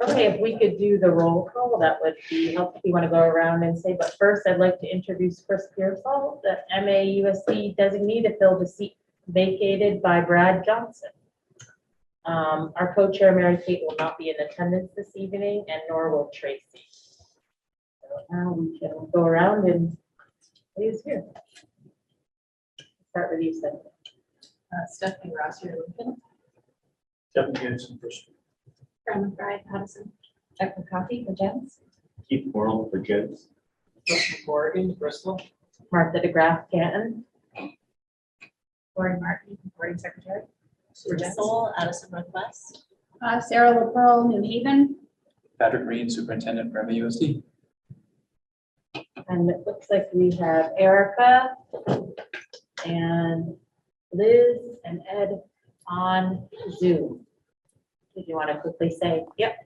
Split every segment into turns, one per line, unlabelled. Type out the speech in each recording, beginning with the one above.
Okay, if we could do the roll call, that would be helpful. If you want to go around and say, but first I'd like to introduce Chris Pearsall, the MAUSD designee to fill the seat vacated by Brad Johnson. Our co-chair, Mary Kate, will not be in attendance this evening, and nor will Tracy. So now we can go around and who's here. Start with you, Stephanie.
Stephanie Rossier, Lincoln.
Kevin Hanson for
Fran McBride, Madison. Becca Coffey for Jens.
Keith Morrill for Jens.
Morgan, Bristol.
Martha DeGraff Canton.
Lori Martin, Boarding Secretary.
Bristol, Addison Northwest.
Sarah LaPearl, New Haven.
Patrick Green, Superintendent for MAUSD.
And it looks like we have Erica and Liz and Ed on Zoom. Did you want to quickly say, yep.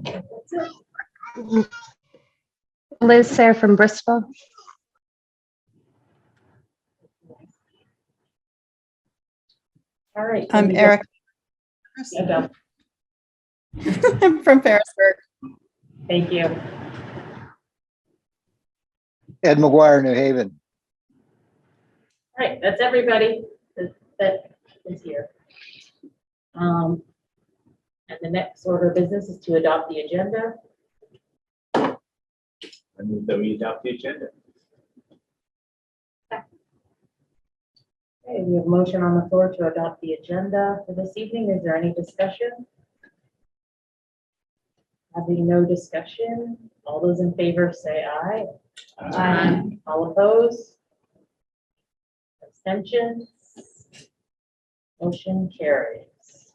That's it.
Liz Sayre from Bristol.
All right.
I'm Eric.
Okay.
I'm from Ferrisburg.
Thank you.
Ed McGuire, New Haven.
All right, that's everybody that is here. And the next order of business is to adopt the agenda.
I move that we adopt the agenda.
Okay, we have a motion on the floor to adopt the agenda for this evening. Is there any discussion? Having no discussion, all those in favor say aye. Aye. All opposed? Abstentions? Motion carries.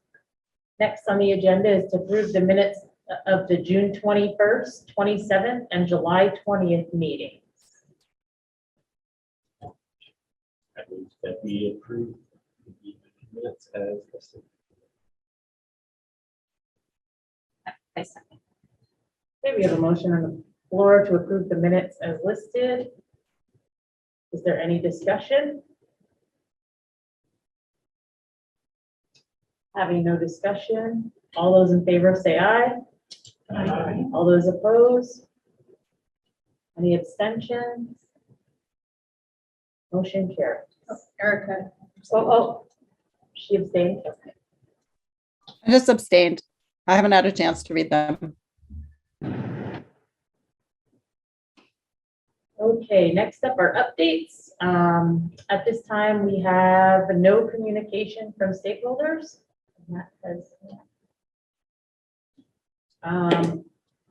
Next on the agenda is to approve the minutes of the June 21st, 27th, and July 20th meetings.
I move that we approve the minutes as listed.
I second.
Okay, we have a motion on the floor to approve the minutes as listed. Is there any discussion? Having no discussion, all those in favor say aye.
Aye.
All those opposed? Any abstentions? Motion carries.
Erica.
Oh, she abstained. Okay.
I just abstained. I haven't had a chance to read them.
Okay, next up are updates. At this time, we have no communication from stakeholders. And that has-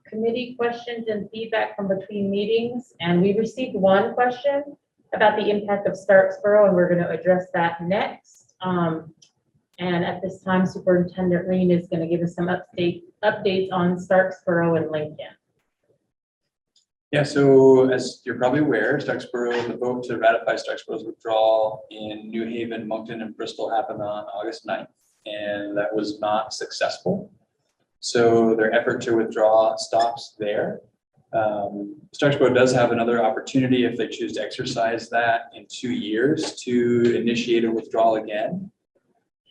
committee questions and feedback from between meetings, and we received one question about the impact of Starksboro, and we're going to address that next. And at this time, Superintendent Reen is going to give us some updates on Starksboro and Lincoln.
Yeah, so as you're probably aware, Starksboro, the vote to ratify Starksboro's withdrawal in New Haven, Moncton, and Bristol happened on August 9th, and that was not successful. So their effort to withdraw stops there. Starksboro does have another opportunity if they choose to exercise that in 2 years to initiate a withdrawal again.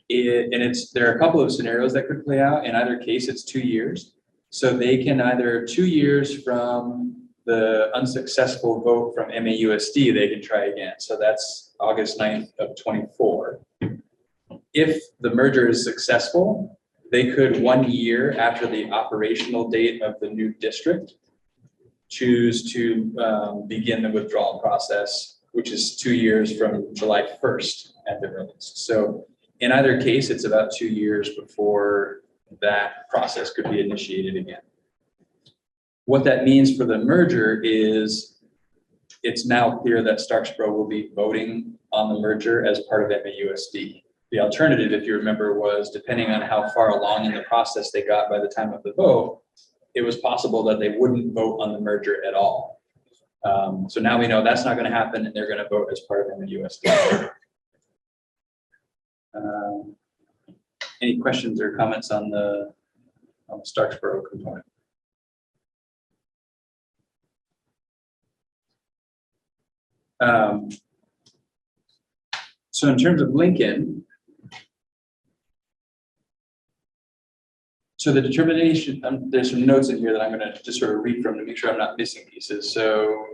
There are a couple of scenarios that could play out. In either case, it's 2 years. So they can either 2 years from the unsuccessful vote from MAUSD, they can try again. So that's August 9th of 24. If the merger is successful, they could 1 year after the operational date of the new district choose to begin the withdrawal process, which is 2 years from July 1st at the earliest. So in either case, it's about 2 years before that process could be initiated again. What that means for the merger is it's now clear that Starksboro will be voting on the merger as part of MAUSD. The alternative, if you remember, was depending on how far along in the process they got by the time of the vote, it was possible that they wouldn't vote on the merger at all. So now we know that's not going to happen, and they're going to vote as part of MAUSD. Any questions or comments on the Starksboro component? So in terms of Lincoln, So the determination, there's some notes in here that I'm going to just sort of read from to make sure I'm not missing pieces. So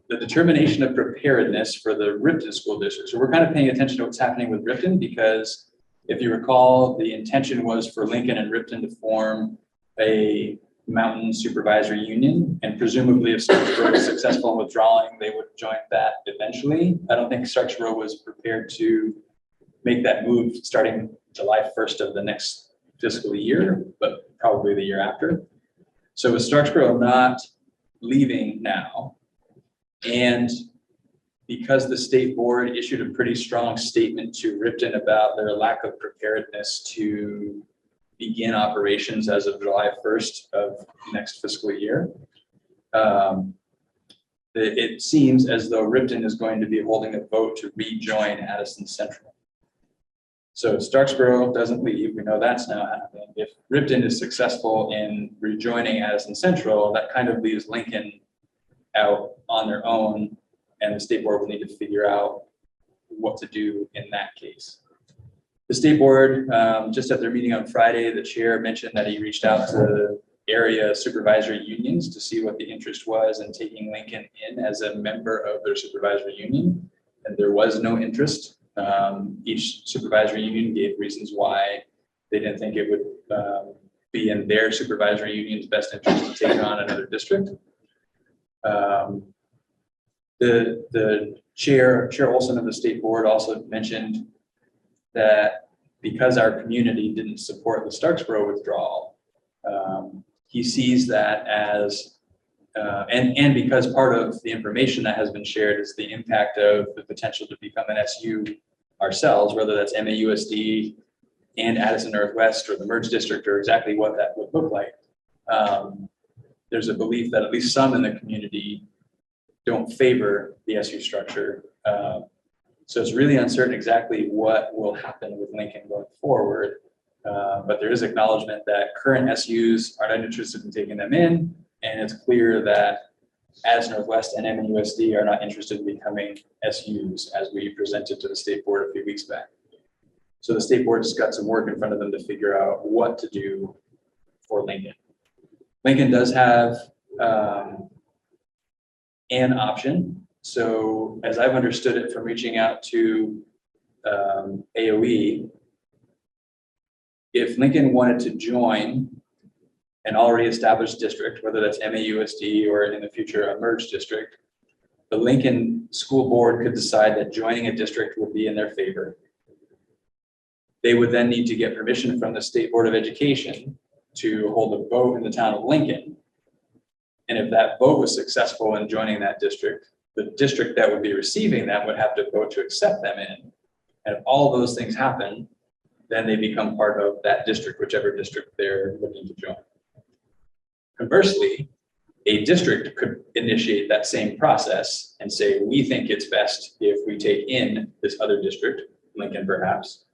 the determination of preparedness for the Ripton School District. So we're kind of paying attention to what's happening with Ripton because if you recall, the intention was for Lincoln and Ripton to form a mountain supervisory union, and presumably if Starksboro was successful in withdrawing, they would join that eventually. I don't think Starksboro was prepared to make that move starting July 1st of the next fiscal year, but probably the year after. So with Starksboro not leaving now, and because the state board issued a pretty strong statement to Ripton about their lack of preparedness to begin operations as of July 1st of next fiscal year, it seems as though Ripton is going to be holding a vote to rejoin Addison Central. So if Starksboro doesn't leave, we know that's now happening. If Ripton is successful in rejoining Addison Central, that kind of leaves Lincoln out on their own, and the state board will need to figure out what to do in that case. The state board, just at their meeting on Friday, the chair mentioned that he reached out to area supervisory unions to see what the interest was in taking Lincoln in as a member of their supervisory union, and there was no interest. Each supervisory union gave reasons why they didn't think it would be in their supervisory union's best interest to take on another district. The chair Olson of the state board also mentioned that because our community didn't support the Starksboro withdrawal, he sees that as, and because part of the information that has been shared is the impact of the potential to become an SU ourselves, whether that's MAUSD and Addison Northwest or the merged district or exactly what that would look like. There's a belief that at least some in the community don't favor the SU structure. So it's really uncertain exactly what will happen with Lincoln going forward. But there is acknowledgement that current SUs are not interested in taking them in. And it's clear that Addison Northwest and MNUSD are not interested in becoming SUs as we presented to the state board a few weeks back. So the state board's got some work in front of them to figure out what to do for Lincoln. Lincoln does have an option. So as I've understood it from reaching out to AOE, if Lincoln wanted to join an already established district, whether that's MAUSD or in the future a merged district, the Lincoln School Board could decide that joining a district would be in their favor. They would then need to get permission from the State Board of Education to hold a vote in the town of Lincoln. And if that vote was successful in joining that district, the district that would be receiving them would have to vote to accept them in. And if all those things happen, then they become part of that district, whichever district they're looking to join. Conversely, a district could initiate that same process and say, we think it's best if we take in this other district, Lincoln perhaps,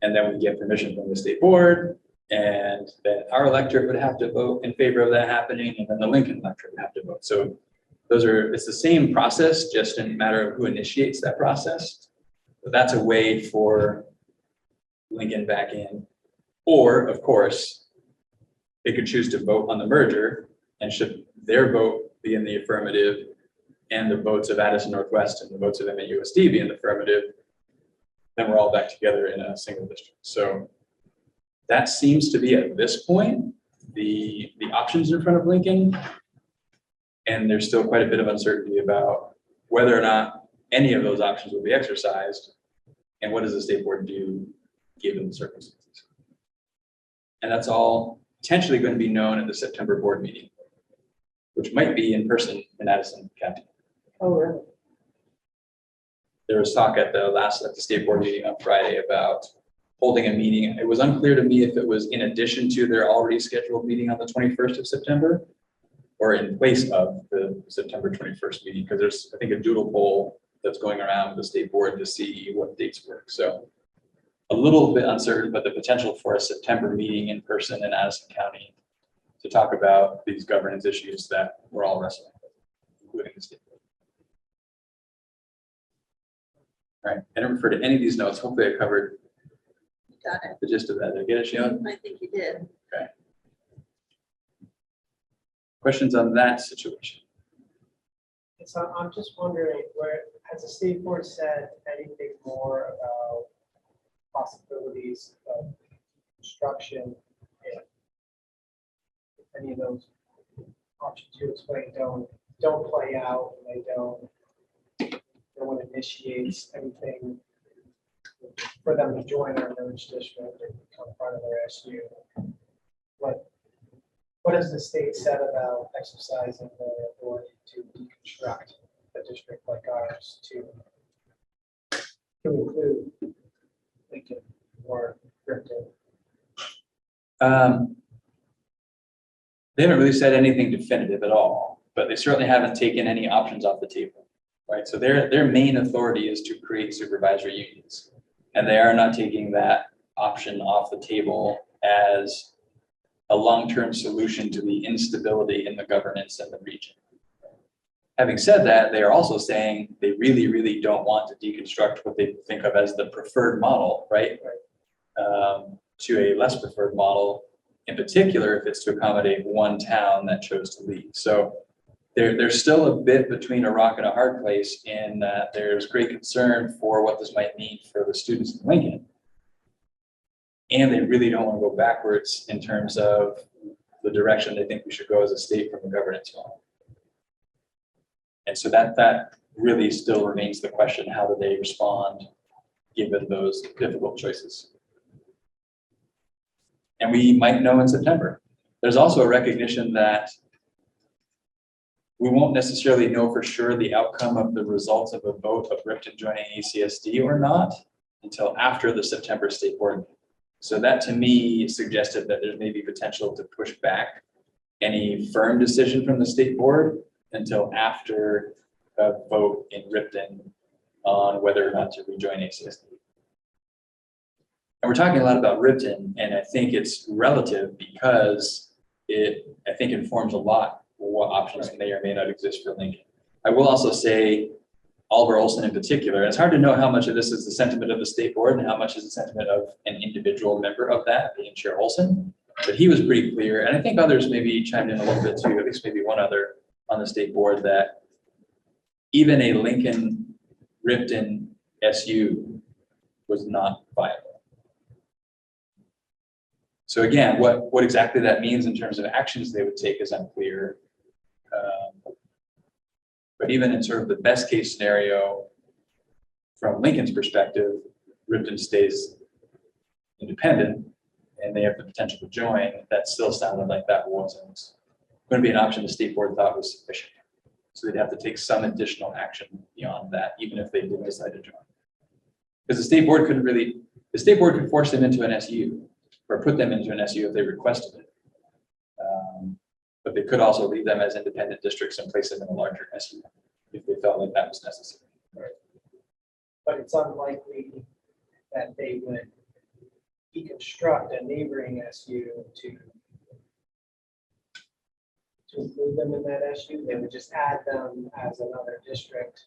and then we get permission from the state board, and then our electorate would have to vote in favor of that happening, and then the Lincoln electorate would have to vote. So it's the same process, just in a matter of who initiates that process. But that's a way for Lincoln back in. Or, of course, they could choose to vote on the merger, and should their vote be in the affirmative and the votes of Addison Northwest and the votes of MAUSD be in the affirmative, then we're all back together in a single district. So that seems to be at this point the options in front of Lincoln, and there's still quite a bit of uncertainty about whether or not any of those options will be exercised, and what does the state board do given the circumstances. And that's all potentially going to be known at the September board meeting, which might be in person in Addison County.
Oh, really?
There was talk at the state board meeting on Friday about holding a meeting. It was unclear to me if it was in addition to their already scheduled meeting on the 21st of September or in place of the September 21st meeting, because there's, I think, a doodle poll that's going around the state board to see what dates work. So a little bit uncertain, but the potential for a September meeting in person in Addison County to talk about these governance issues that we're all wrestling with, including the state board. All right, I didn't refer to any of these notes. Hopefully I covered
Got it.
the gist of that. Did I get it, Sheila?
I think you did.
Okay. Questions on that situation?
So I'm just wondering, where, has the state board said anything more about possibilities of construction? If any of those options you explained don't play out, and no one initiates anything for them to join our village district and become part of their SU. What has the state said about exercising the authority to deconstruct a district like ours to include Lincoln or Ripton?
They haven't really said anything definitive at all, but they certainly haven't taken any options off the table, right? So their main authority is to create supervisory unions, and they are not taking that option off the table as a long-term solution to the instability in the governance in the region. Having said that, they are also saying they really, really don't want to deconstruct what they think of as the preferred model, right? To a less preferred model, in particular, if it's to accommodate one town that chose to leave. So there's still a bit between a rock and a hard place in that there's great concern for what this might mean for the students in Lincoln. And they really don't want to go backwards in terms of the direction they think we should go as a state from the governance model. And so that really still remains the question, how do they respond given those difficult choices? And we might know in September. There's also a recognition that we won't necessarily know for sure the outcome of the results of a vote of Ripton joining ACSD or not until after the September state board meeting. So that to me suggested that there may be potential to push back any firm decision from the state board until after a vote in Ripton on whether or not to rejoin ACSD. And we're talking a lot about Ripton, and I think it's relative because it, I think, informs a lot what options may or may not exist for Lincoln. I will also say Oliver Olson in particular, and it's hard to know how much of this is the sentiment of the state board and how much is the sentiment of an individual member of that, being Chair Olson, but he was pretty clear, and I think others maybe chimed in a little bit too, at least maybe one other on the state board, that even a Lincoln-Ripton SU was not viable. So again, what exactly that means in terms of actions they would take is unclear. But even in sort of the best case scenario, from Lincoln's perspective, Ripton stays independent and they have the potential to join. That still sounded like that wasn't going to be an option the state board thought was sufficient. So they'd have to take some additional action beyond that, even if they did decide to join. Because the state board could force them into an SU or put them into an SU if they requested it. But they could also leave them as independent districts and place them in a larger SU if they felt like that was necessary.
Right. But it's unlikely that they would deconstruct a neighboring SU to include them in that SU. They would just add them as another district,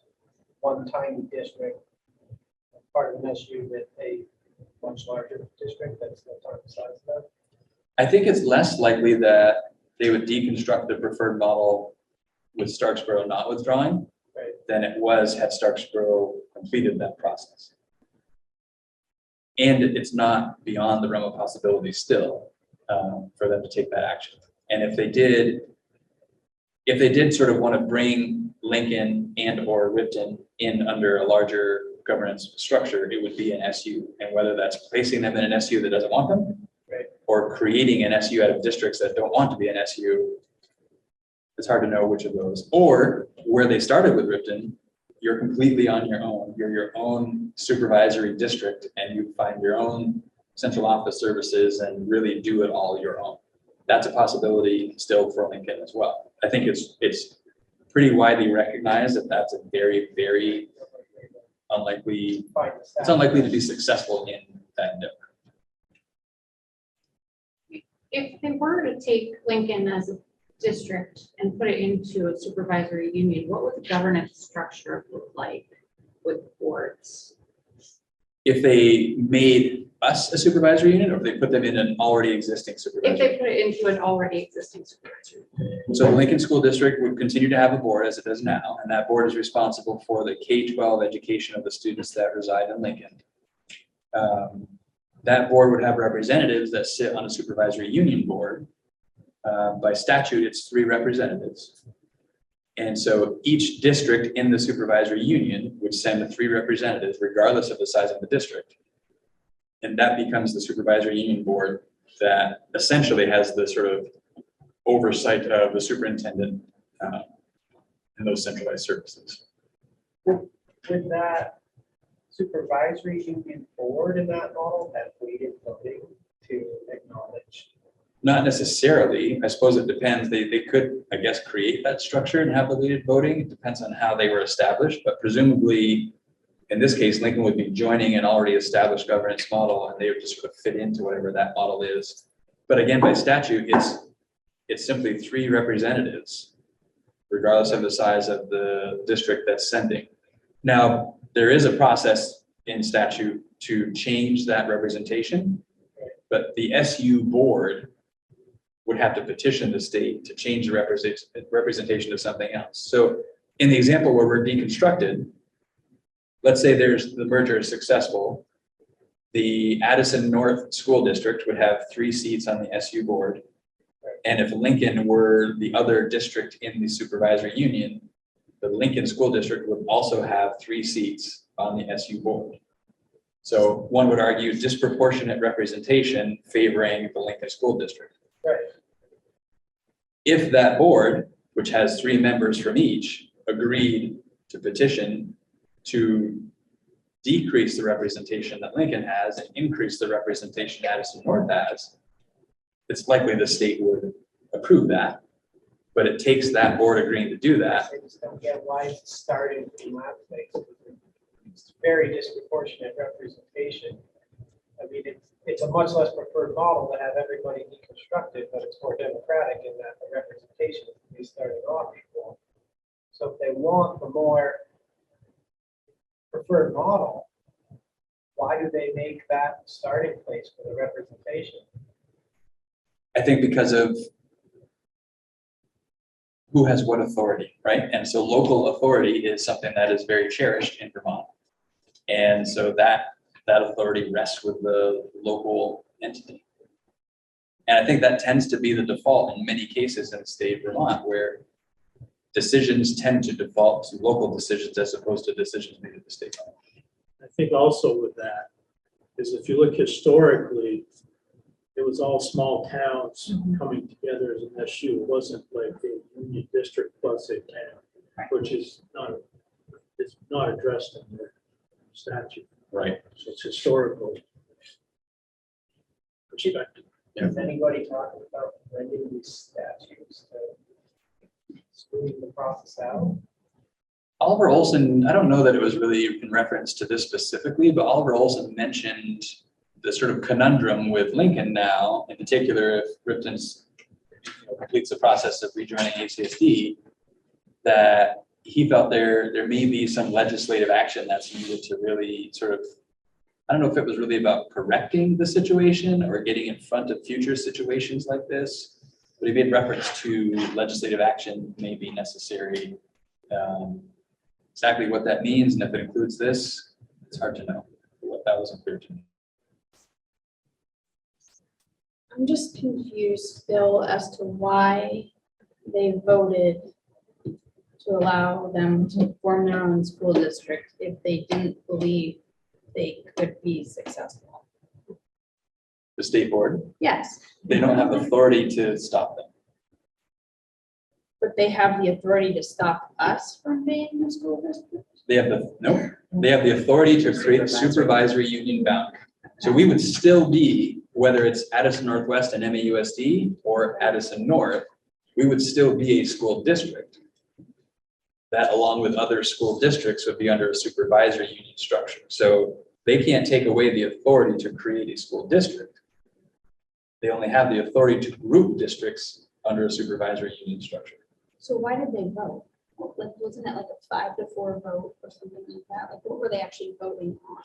one tiny district, part of an SU with a much larger district that's no time size of that.
I think it's less likely that they would deconstruct the preferred model with Starksboro not withdrawing than it was had Starksboro completed that process. And it's not beyond the realm of possibility still for them to take that action. And if they did sort of want to bring Lincoln and or Ripton in under a larger governance structure, it would be an SU. And whether that's placing them in an SU that doesn't want them, or creating an SU out of districts that don't want to be an SU, it's hard to know which of those. Or where they started with Ripton, you're completely on your own. You're your own supervisory district and you find your own central office services and really do it all your own. That's a possibility still for Lincoln as well. I think it's pretty widely recognized that that's a very, very unlikely, it's unlikely to be successful in that endeavor.
If they were to take Lincoln as a district and put it into a supervisory union, what would the governance structure look like with boards?
if they made us a supervisory unit or if they put them in an already existing
If
supervisory.
they put it into an already existing supervisory.
So the Lincoln School District would continue to have a board as it does now, and that board is responsible for the K-12 education of the students that reside in Lincoln. That board would have representatives that sit on a supervisory union board. By statute, it's 3 representatives. And so each district in the supervisory union would send 3 representatives regardless of the size of the district. And that becomes the supervisory union board that essentially has the sort of oversight of the superintendent and those centralized services.
Would that supervisory union board in that model have weighted voting to acknowledge?
Not necessarily. I suppose it depends. They could, I guess, create that structure and have the weighted voting. It depends on how they were established, but presumably, in this case, Lincoln would be joining an already established governance model, and they would just sort of fit into whatever that model is. But again, by statute, it's simply 3 representatives, regardless of the size of the district that's sending. Now, there is a process in statute to change that representation, but the SU board would have to petition the state to change the representation of something else. So in the example where we're deconstructed, let's say the merger is successful. The Addison North School District would have 3 seats on the SU board. And if Lincoln were the other district in the supervisory union, the Lincoln School District would also have 3 seats on the SU board. So one would argue disproportionate representation favoring the Lincoln School District.
Right.
If that board, which has 3 members from each, agreed to petition to decrease the representation that Lincoln has and increase the representation Addison North has, it's likely the state would approve that. But it takes that board agreeing to do that.
I just don't get why it's starting in that place. It's very disproportionate representation. I mean, it's a much less preferred model to have everybody deconstructed, but it's more democratic in that the representation is starting off equal. So if they want the more preferred model, why do they make that starting place for the representation?
I think because of who has what authority, right? And so local authority is something that is very cherished in Vermont. And so that authority rests with the local entity. And I think that tends to be the default in many cases in the state of Vermont, where decisions tend to default to local decisions as opposed to decisions made at the state level.
I think also with that is if you look historically, it was all small towns coming together as an SU. It wasn't like a union district plus a town, which is it's not addressed in the statute.
Right.
So it's historical perspective.
Is anybody talking about amending these statutes to smooth the process out?
Oliver Olson, I don't know that it was really in reference to this specifically, but Oliver Olson mentioned the sort of conundrum with Lincoln now, in particular, if Ripton's completes the process of rejoining ACSD, that he felt there may be some legislative action that's needed to really sort of, I don't know if it was really about correcting the situation or getting in front of future situations like this, but he made reference to legislative action may be necessary. Exactly what that means and if it includes this, it's hard to know. What that wasn't clear to me.
I'm just confused still as to why they voted to allow them to form their own school district if they didn't believe they could be successful.
The state board,
Yes,
they don't have authority to stop them.
but they have the authority to stop us from being a school district.
They have they have the authority to create supervisory union boundary. So we would still be, whether it's Addison Northwest and MAUSD or Addison North, we would still be a school district. That along with other school districts would be under a supervisory union structure. So they can't take away the authority to create a school district. They only have the authority to group districts under a supervisory union structure.
So why did they vote? Like, wasn't it like a 5-4 vote or something like that? Like, what were they actually voting on?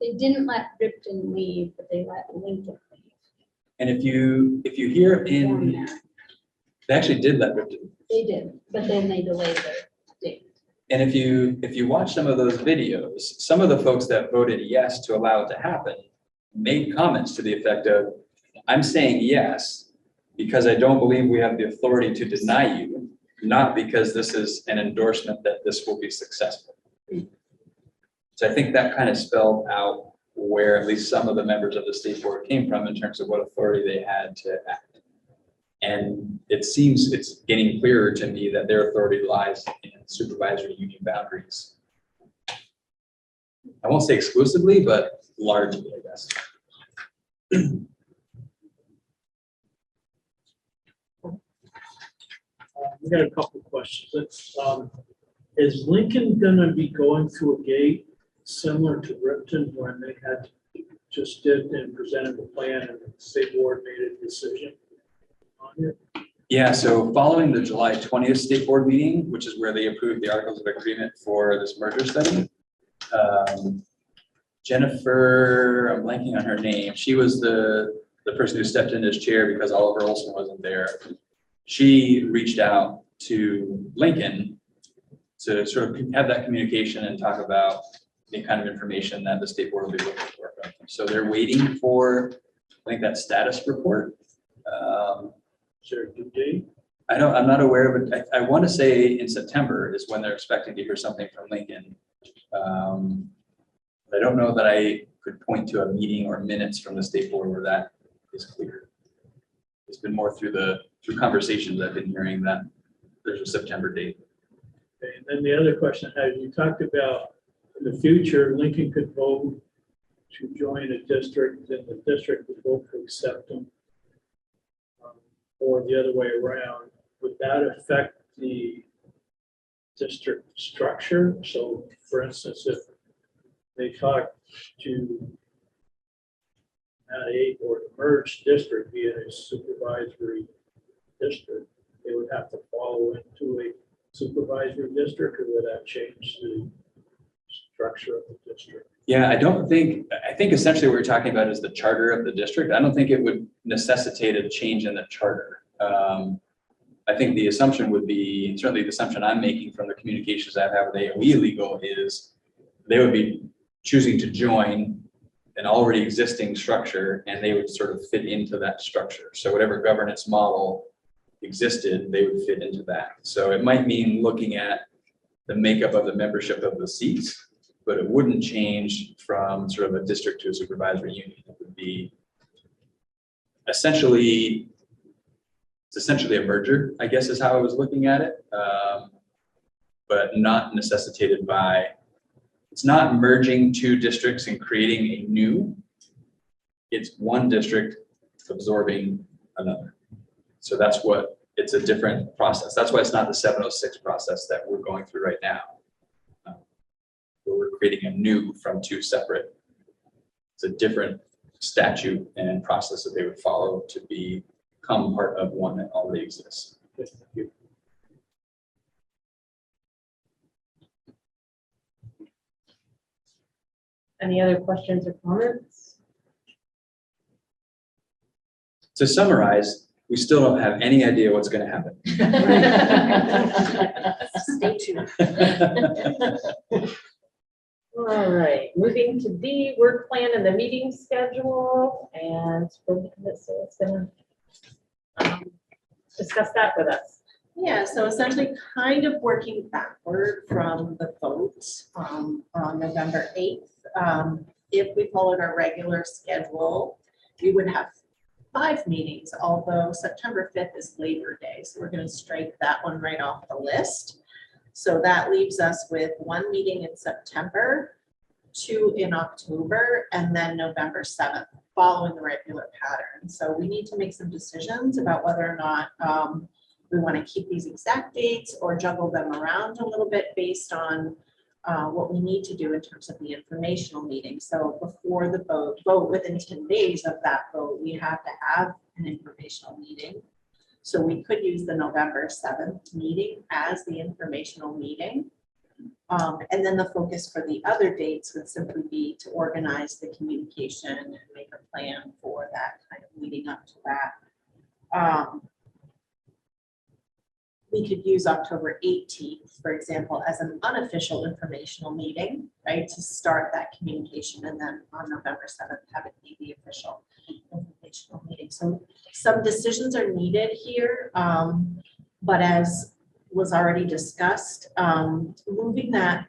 They didn't let Ripton leave, but they let Lincoln leave.
And if you hear
Inform
in,
that.
they actually did let Ripton.
They did, but then they delayed their date.
And if you watch some of those videos, some of the folks that voted yes to allow it to happen made comments to the effect of, I'm saying yes because I don't believe we have the authority to deny you, not because this is an endorsement that this will be successful. So I think that kind of spelled out where at least some of the members of the state board came from in terms of what authority they had to act. And it seems it's getting clearer to me that their authority lies in supervisory union boundaries. I won't say exclusively, but largely, I guess.
We got a couple of questions. Is Lincoln gonna be going through a gate similar to Ripton when they had just did and presented the plan and the state board made a decision on it?
Yeah, so following the July 20th state board meeting, which is where they approved the articles of agreement for this merger study, Jennifer, I'm blanking on her name. She was the person who stepped in as chair because Oliver Olson wasn't there. She reached out to Lincoln to sort of have that communication and talk about the kind of information that the state board will be looking for. So they're waiting for, I think, that status report.
Is there a due date?
I'm not aware of it. I want to say in September is when they're expecting to hear something from Lincoln. I don't know that I could point to a meeting or minutes from the state board where that is clear. It's been more through conversations I've been hearing that there's a September date.
Okay, and then the other question, have you talked about in the future, Lincoln could vote to join a district and the district would vote to accept them, or the other way around? Would that affect the district structure? So for instance, if they talk to a or the merged district being a supervisory district, they would have to follow into a supervisory district, or would that change the structure of the district?
Yeah, I think essentially what we're talking about is the charter of the district. I don't think it would necessitate a change in the charter. I think the assumption would be, certainly the assumption I'm making from the communications I've had with AOE Legal is they would be choosing to join an already existing structure and they would sort of fit into that structure. So whatever governance model existed, they would fit into that. So it might mean looking at the makeup of the membership of the seats, but it wouldn't change from sort of a district to a supervisory union. It would be essentially, it's essentially a merger, I guess is how I was looking at it, but not necessitated by, it's not merging two districts and creating a new, it's one district absorbing another. So that's what, it's a different process. That's why it's not the 706 process that we're going through right now. Where we're creating a new from two separate, it's a different statute and process that they would follow to become part of one that already exists.
Thank you.
Any other questions or comments?
To summarize, we still don't have any idea what's going to happen.
Stay tuned.
All right, moving to D, work plan and the meeting schedule, and so it's gonna discuss that with us.
Yeah, so essentially kind of working backward from the vote on November 8th. If we followed our regular schedule, we would have 5 meetings, although September 5th is Labor Day. So we're going to strike that one right off the list. So that leaves us with 1 meeting in September, 2 in October, and then November 7th, following the regular pattern. So we need to make some decisions about whether or not we want to keep these exact dates or juggle them around a little bit based on what we need to do in terms of the informational meeting. So before the vote within 10 days of that vote, we have to have an informational meeting. So we could use the November 7th meeting as the informational meeting. And then the focus for the other dates would simply be to organize the communication and make a plan for that kind of leading up to that. We could use October 18th, for example, as an unofficial informational meeting, right, to start that communication, and then on November 7th, have it be the official informational meeting. So some decisions are needed here, but as was already discussed, moving that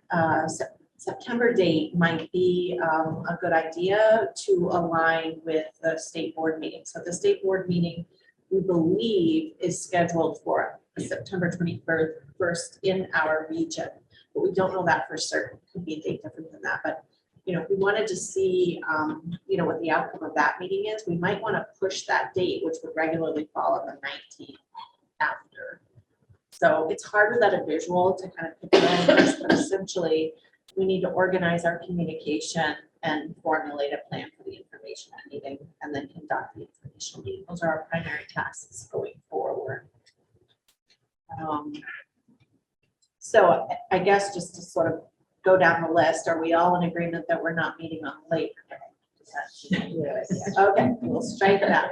September date might be a good idea to align with the state board meeting. So the state board meeting, we believe, is scheduled for September 21st in our region, but we don't know that for certain. Could be a date different than that, but if we wanted to see, what the outcome of that meeting is, we might want to push that date, which would regularly fall on the 19th after. So it's hard without a visual to kind of put it, but essentially we need to organize our communication and formulate a plan for the information meeting, and then conduct the informational meeting. Those are our primary tasks going forward. So I guess just to sort of go down the list, are we all in agreement that we're not meeting on Labor Day?
Yes.
Okay, we'll strike that.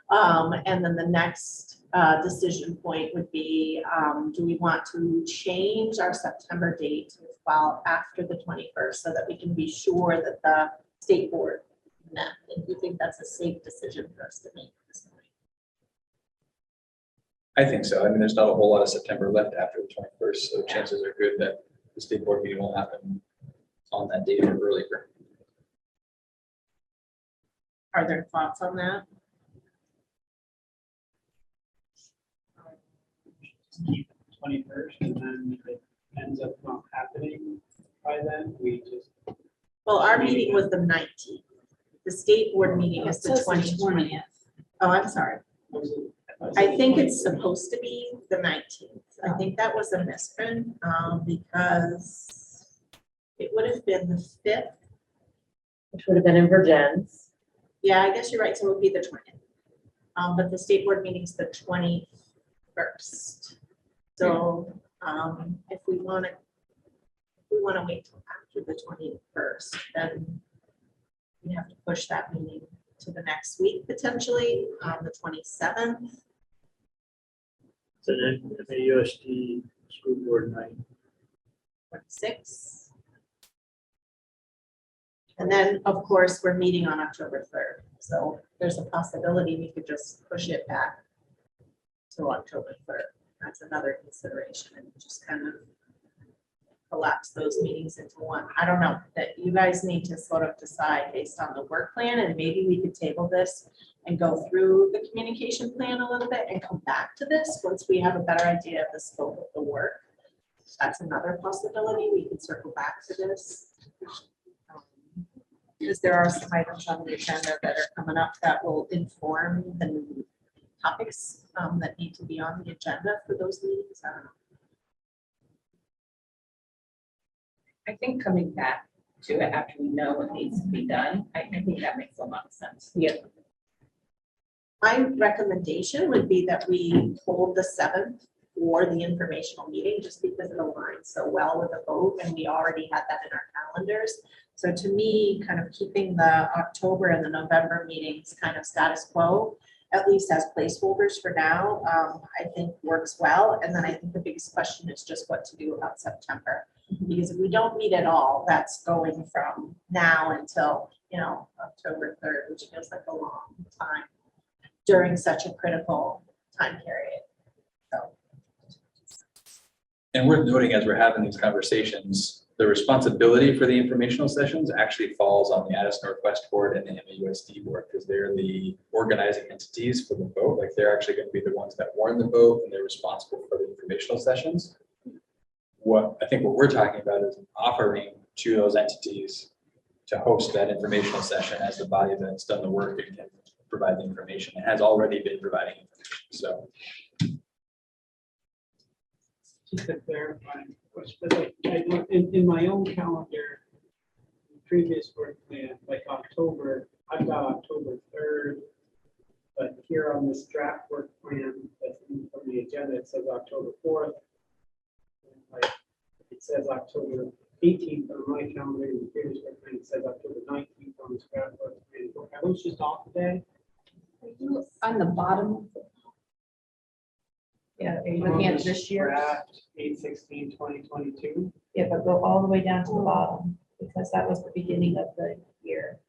And then the next decision point would be, do we want to change our September date to fall after the 21st so that we can be sure that the state board met? And do you think that's a safe decision for us to make at this point?
I think so. I mean, there's not a whole lot of September left after the 21st, so chances are good that the state board meeting will happen on that date or earlier.
Are there thoughts on that?
Keep 21st, and then if it ends up not happening by then, we just.
Well, our meeting was the 19th. The state board meeting is the 20th. Oh, I'm sorry. I think it's supposed to be the 19th. I think that was a misprint, because it would have been the 5th.
Which would have been in Virgins.
Yeah, I guess you're right. So it would be the 20th. But the state board meeting's the 21st. So if we want to wait till after the 21st, then we have to push that meeting to the next week, potentially on the 27th.
So then MAUSD school board night.
26th. And then, of course, we're meeting on October 3rd. So there's a possibility we could just push it back to October 3rd. That's another consideration, and just kind of collapse those meetings into one. I don't know, that you guys need to sort of decide based on the work plan, and maybe we could table this and go through the communication plan a little bit and come back to this once we have a better idea of the scope of the work. That's another possibility. We can circle back to this. Because there are some items on the agenda that are coming up that will inform the topics that need to be on the agenda for those meetings. I don't know.
I think coming back to it after we know what needs to be done, I think that makes a lot of sense.
Yeah.
My recommendation would be that we hold the 7th for the informational meeting, just because it aligns so well with the vote, and we already had that in our calendars. So to me, kind of keeping the October and the November meetings kind of status quo, at least as placeholders for now, I think works well. And then I think the biggest question is just what to do about September. Because if we don't meet at all, that's going from now until, October 3rd, which feels like a long time during such a critical time period. So.
And worth noting, as we're having these conversations, the responsibility for the informational sessions actually falls on the Addis Northwest Board and the MAUSD Board, because they're the organizing entities for the vote. Like, they're actually going to be the ones that warn the vote, and they're responsible for the informational sessions. What we're talking about is offering to those entities to host that informational session as the body that's done the work and can provide the information. It has already been providing information. So
Just a clarifying question, but in my own calendar, previous work plan, like October, I've got October 3rd, but here on this draft work plan that's from the agenda, it says October 4th. Like, It says October 18th on my calendar, and the previous one, it says October 19th on the draft. Are those just off today?
Are you on the bottom?
Yeah, are you looking at this year?
Draft 8/16/2022.
Yeah, but go all the way down to the bottom, because that was the beginning of the year,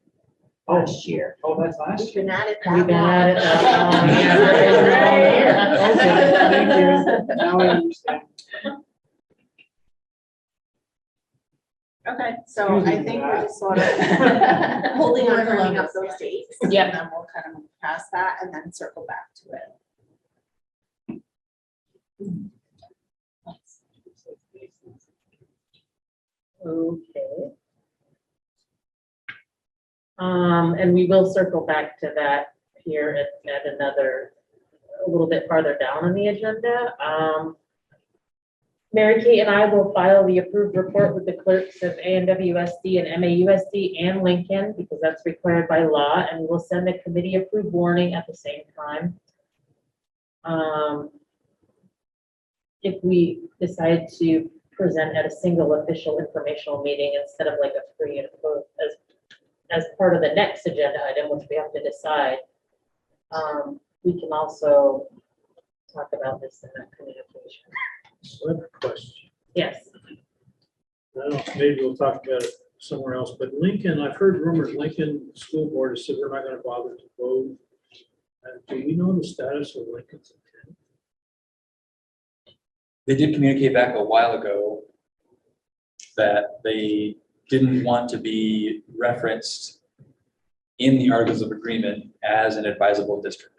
Oh.
last year.
Oh, that's last
We've
year.
been at it
We've
that
been at it that long.
long.
Yeah, right, right.
Okay, thank you. Now I understand.
Okay, so I think we're just sort of holding on, firming up those dates.
Yeah.
And then we'll kind of move past that and then circle back to it.
Okay. And we will circle back to that here at another, a little bit farther down on the agenda. Mary Kate and I will file the approved report with the clerks of ANWSD and MAUSD and Lincoln, because that's required by law, and we will send the committee approved warning at the same time. If we decide to present at a single official informational meeting instead of like a free and quote as part of the next agenda item, which we have to decide, we can also talk about this in that communication.
So I have a question.
Yes.
I don't know, maybe we'll talk about it somewhere else, but Lincoln, I've heard rumors, Lincoln School Board has said we're not gonna bother to vote. Do we know the status of Lincoln's intent?
They did communicate back a while ago that they didn't want to be referenced in the Articles of Agreement as an advisable district.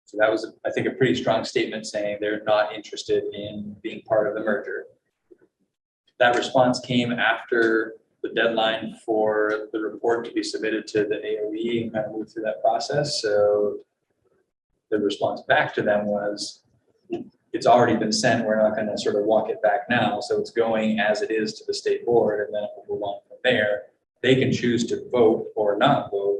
So that was, I think, a pretty strong statement saying they're not interested in being part of the merger. That response came after the deadline for the report to be submitted to the AOE and kind of move through that process. So the response back to them was, it's already been sent, we're not going to sort of walk it back now. So it's going as it is to the state board, and then we'll move on from there. They can choose to vote or not vote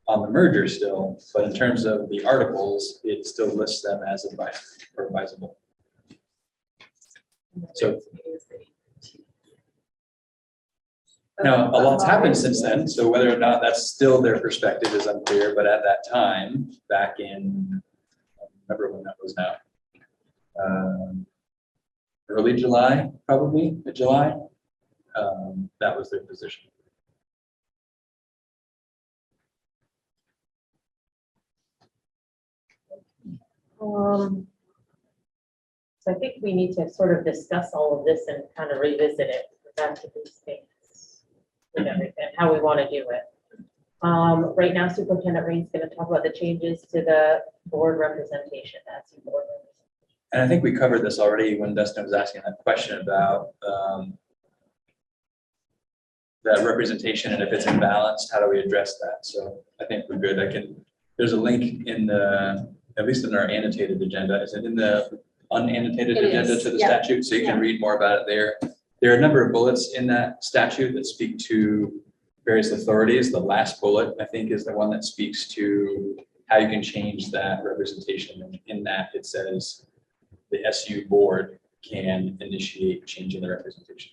on the merger still, but in terms of the articles, it still lists them as advisable. So now, a lot's happened since then, so whether or not that's still their perspective is unclear, but at that time, back in, I don't remember when that was now, early July, probably, mid-July, that was their position.
So I think we need to sort of discuss all of this and kind of revisit it back to these things and everything, how we want to do it. Right now, Superintendent Rain's going to talk about the changes to the board representation. That's board representation.
And I think we covered this already when Dustin was asking that question about that representation, and if it's imbalanced, how do we address that? So I think we're good. There's a link in the, at least in our annotated agenda. Is it in the unannotated
It
agenda
is,
to the
yeah.
statute? So you can read more about it there. There are a number of bullets in that statute that speak to various authorities. The last bullet, I think, is the one that speaks to how you can change that representation. And in that, it says the SU board can initiate changing the representation.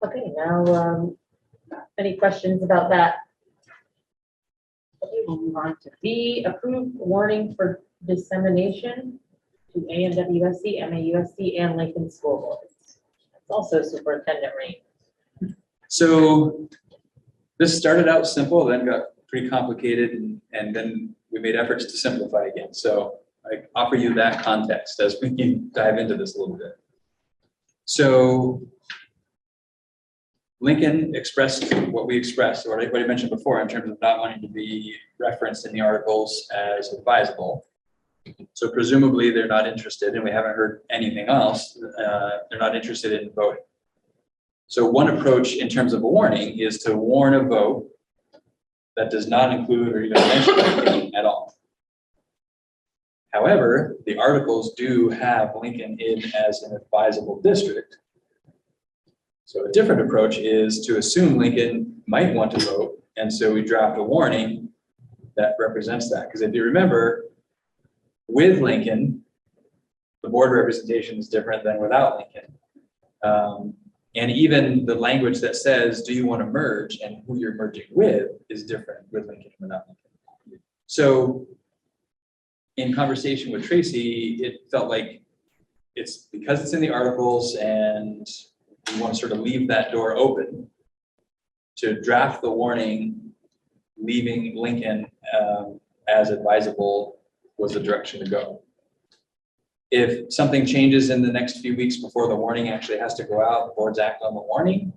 Okay, now, any questions about that? Okay, we'll move on to B, approved warning for dissemination to ANWSD, MAUSD, and Lincoln School Boards. That's also Superintendent Rain.
So this started out simple, then got pretty complicated, and then we made efforts to simplify again. So I offer you that context as we dive into this a little bit. So Lincoln expressed what we expressed, or what everybody mentioned before, in terms of not wanting to be referenced in the articles as advisable. So presumably they're not interested, and we haven't heard anything else. They're not interested in voting. So one approach in terms of a warning is to warn a vote that does not include or even mention Lincoln at all. However, the articles do have Lincoln in as an advisable district. So a different approach is to assume Lincoln might want to vote, and so we draft a warning that represents that. Because if you remember, With Lincoln, the board representation is different than without Lincoln. And even the language that says, do you want to merge, and who you're merging with is different with Lincoln and without Lincoln. So in conversation with Tracy, it felt like it's because it's in the articles and we want to sort of leave that door open to draft the warning, leaving Lincoln as advisable was the direction to go. If something changes in the next few weeks before the warning actually has to go out, the boards act on the warning,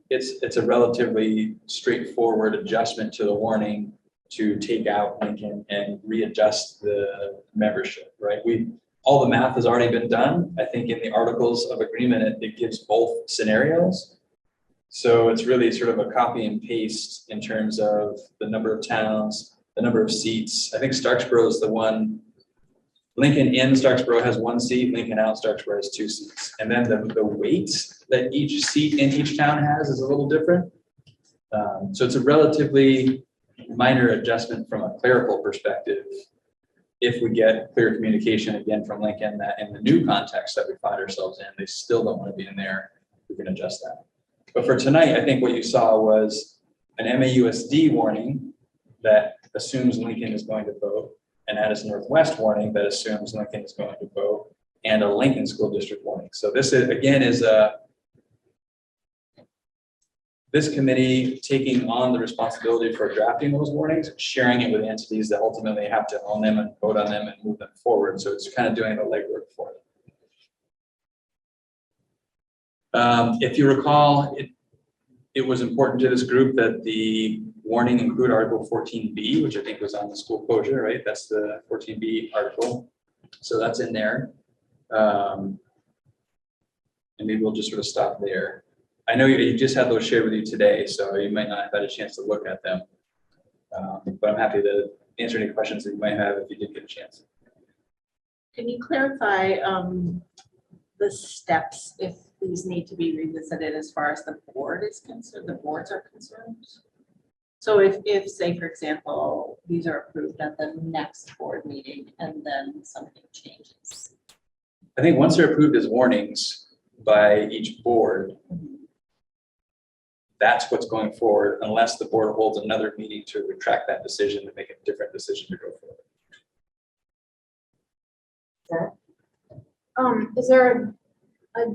it's a relatively straightforward adjustment to the warning to take out Lincoln and readjust the membership, right? All the math has already been done. I think in the articles of agreement, it gives both scenarios. So it's really sort of a copy and paste in terms of the number of towns, the number of seats. I think Starksboro is the one. Lincoln in Starksboro has 1 seat, Lincoln out Starksboro has 2 seats. And then the weights that each seat in each town has is a little different. So it's a relatively minor adjustment from a clerical perspective. If we get clear communication again from Lincoln that in the new context that we find ourselves in, they still don't want to be in there, we can adjust that. But for tonight, I think what you saw was an MAUSD warning that assumes Lincoln is going to vote, an Addison Northwest warning that assumes Lincoln is going to vote, and a Lincoln School District warning. So this is, again, is this committee taking on the responsibility for drafting those warnings, sharing it with entities that ultimately have to own them and vote on them and move them forward. So it's kind of doing the legwork for them. If you recall, it was important to this group that the warning include Article 14B, which I think was on the school closure, right? That's the 14B article. So that's in there. And maybe we'll just sort of stop there. I know you just had those shared with you today, so you might not have had a chance to look at them. But I'm happy to answer any questions that you might have if you did get a chance.
Can you clarify the steps if these need to be revisited as far as the board is concerned, the boards are concerned? So if say, for example, these are approved at the next board meeting and then something changes.
I think once they're approved as warnings by each board, that's what's going forward, unless the board holds another meeting to retract that decision and make a different decision to go forward.
Is there a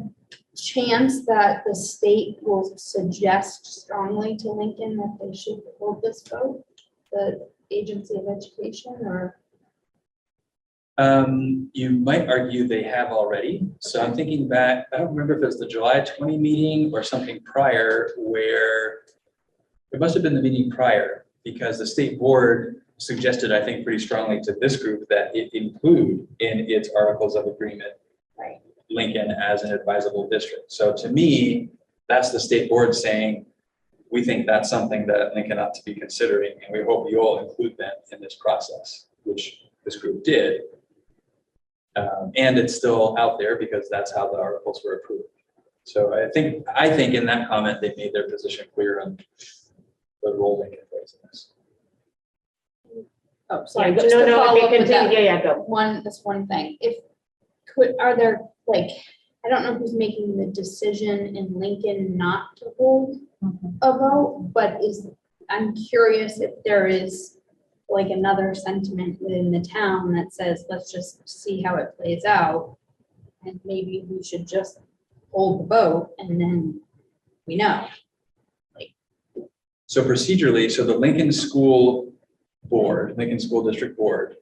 chance that the state will suggest strongly to Lincoln that they should hold this vote, the Agency of Education, or?
You might argue they have already. So I'm thinking back, I don't remember if it was the July 20 meeting or something prior where it must have been the meeting prior, because the state board suggested, I think pretty strongly to this group that it include in its articles of agreement Lincoln as an advisable district. So to me, that's the state board saying, we think that's something that Lincoln ought to be considering, and we hope you'll include them in this process, which this group did. And it's still out there because that's how the articles were approved. So I think in that comment, they made their position clear on the role Lincoln plays in this.
Oh, sorry,
Yeah,
just to
no,
follow
if
up
you
with that.
continue, yeah, go.
That's one thing. Are there, like, I don't know who's making the decision in Lincoln not to hold a vote, but I'm curious if there is like another sentiment within the town that says, let's just see how it plays out. And maybe we should just hold the vote and then we know.
So procedurally, so the Lincoln School Board, Lincoln School District Board,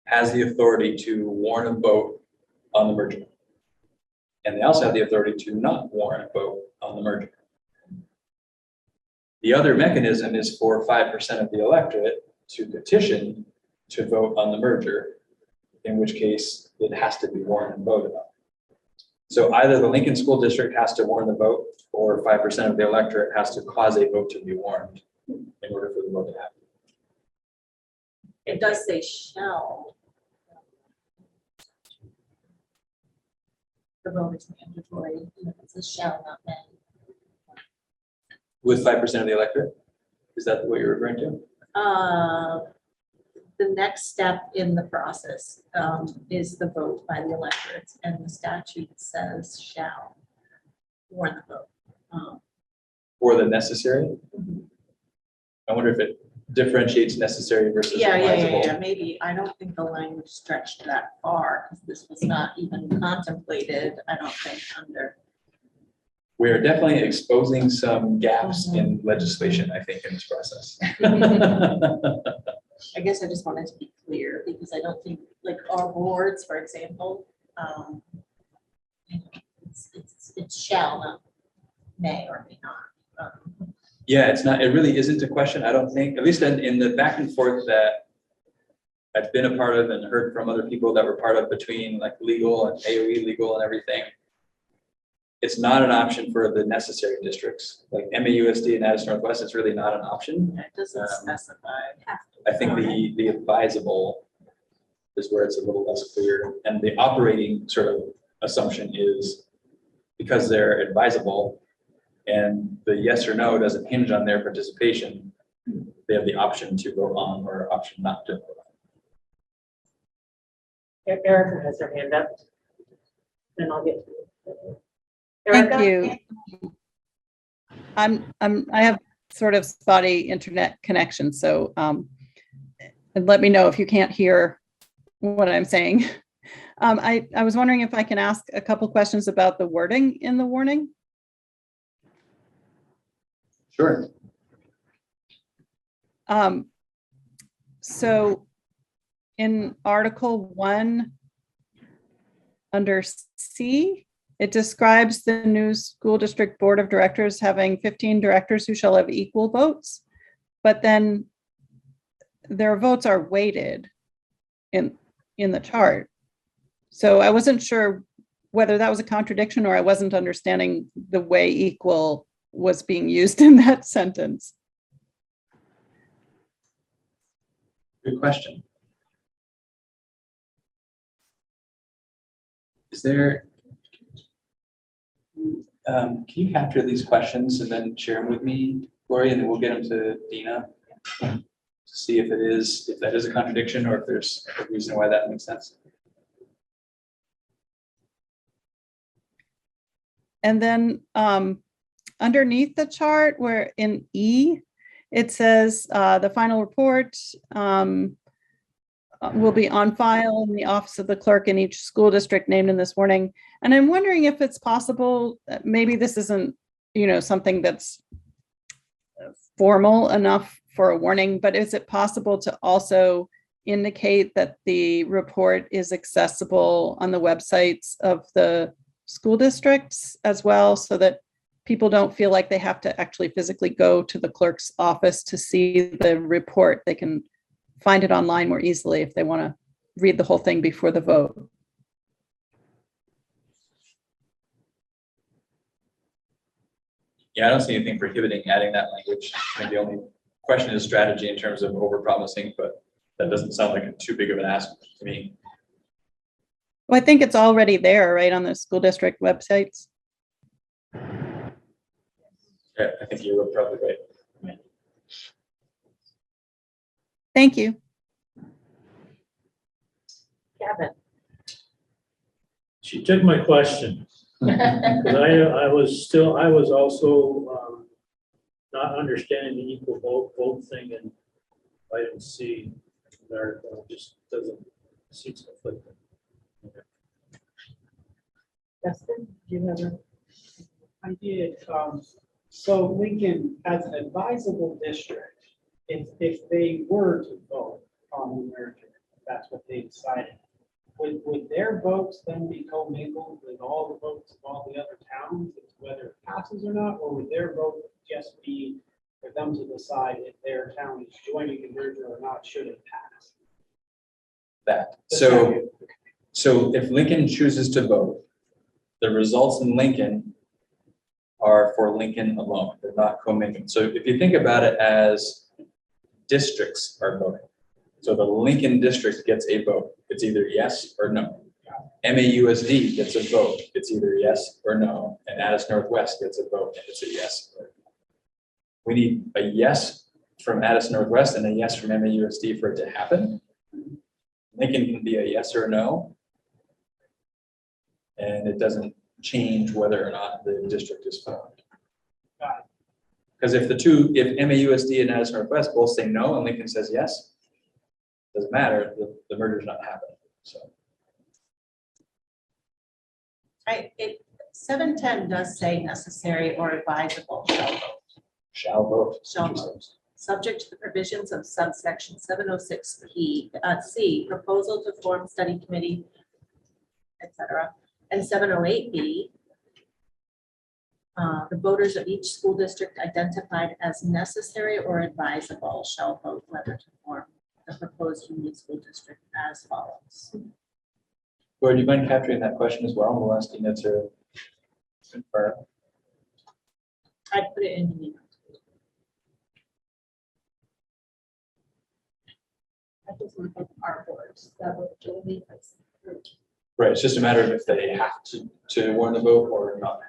has the authority to warn a vote on the merger. And they also have the authority to not warn a vote on the merger. The other mechanism is for 5% of the electorate to petition to vote on the merger, in which case it has to be warned and voted on. So either the Lincoln School District has to warn the vote, or 5% of the electorate has to cause a vote to be warned in order for the vote to happen.
It does say shall. The vote is mandatory, it's a shall, not may.
With 5% of the electorate? Is that what you're referring to?
the next step in the process is the vote by the electorates, and the statute says shall warn the vote.
For the necessary? I wonder if it differentiates necessary versus advisable.
Maybe, I don't think the language stretched that far, because this was not even contemplated, I don't think, under.
We're definitely exposing some gaps in legislation, I think, in this process.
I guess I just wanted to be clear, because I don't think, like, our boards, for example, it's shall, not may or may not.
Yeah, it's not, it really isn't a question, I don't think, at least in the back and forth that I've been a part of and heard from other people that were part of between like legal and AOE legal and everything. It's not an option for the necessary districts, like MAUSD and Addis Northwest, it's really not an option.
It doesn't specify.
I think the advisable is where it's a little less clear, and the operating sort of assumption is because they're advisable and the yes or no doesn't hinge on their participation, they have the option to vote on or option not to vote on.
Erica has her hand up. Then I'll get to you.
Thank
Erica?
you. I have sort of spotty internet connection, so and let me know if you can't hear what I'm saying. I was wondering if I can ask a couple questions about the wording in the warning.
Sure.
So in Article 1, under C, it describes the new school district board of directors having 15 directors who shall have equal votes, but then their votes are weighted in the chart. So I wasn't sure whether that was a contradiction or I wasn't understanding the way equal was being used in that sentence.
Good question. Is there, can you capture these questions and then share them with me, Gloria, and then we'll get them to Dina to see if that is a contradiction or if there's a reason why that makes sense.
And then underneath the chart where in E, it says the final report will be on file in the office of the clerk in each school district named in this warning. And I'm wondering if it's possible, maybe this isn't, something that's formal enough for a warning, but is it possible to also indicate that the report is accessible on the websites of the school districts as well, so that people don't feel like they have to actually physically go to the clerk's office to see the report? They can find it online more easily if they want to read the whole thing before the vote.
Yeah, I don't see anything prohibiting adding that language. I think the only question is strategy in terms of overpromising, but that doesn't sound like too big of an ask to me.
Well, I think it's already there, right, on the school district websites.
Yeah, I think you were probably right.
Thank you.
Gavin.
She took my question. 'Cause I was also not understanding the equal vote thing, and item C, there just doesn't seem conflicting.
Justin, do you have a?
I did, so Lincoln, as an advisable district, if they were to vote on the merger, if that's what they decided, would their votes then be commingled with all the votes of all the other towns, whether it passes or not, or would their vote just be for them to decide if their town is joining the merger or not, should it pass?
That. So if Lincoln chooses to vote, the results in Lincoln are for Lincoln alone. They're not commingled. So if you think about it as districts are voting, so the Lincoln district gets a vote. It's either yes or no. MAUSD gets a vote. It's either yes or no. And Addis Northwest gets a vote and it's a yes. We need a yes from Madison Northwest and a yes from MAUSD for it to happen. Lincoln can be a yes or a no. And it doesn't change whether or not the district is formed. Because if if MAUSD and Madison Northwest both say no and Lincoln says yes, doesn't matter, the merger's not happening, so.
710 does say necessary or advisable
Shall vote.
shall vote, subject to the provisions of subsection 706 C, proposal to form study committee, etc. And 708B, the voters of each school district identified as necessary or advisable shall vote whether to form the proposed union school district as follows.
Board, do you mind capturing that question as well? We'll ask Tina to confirm.
I put it in the email. I just want to put our boards that would leave us.
Right, it's just a matter of if they have to warn the vote or not.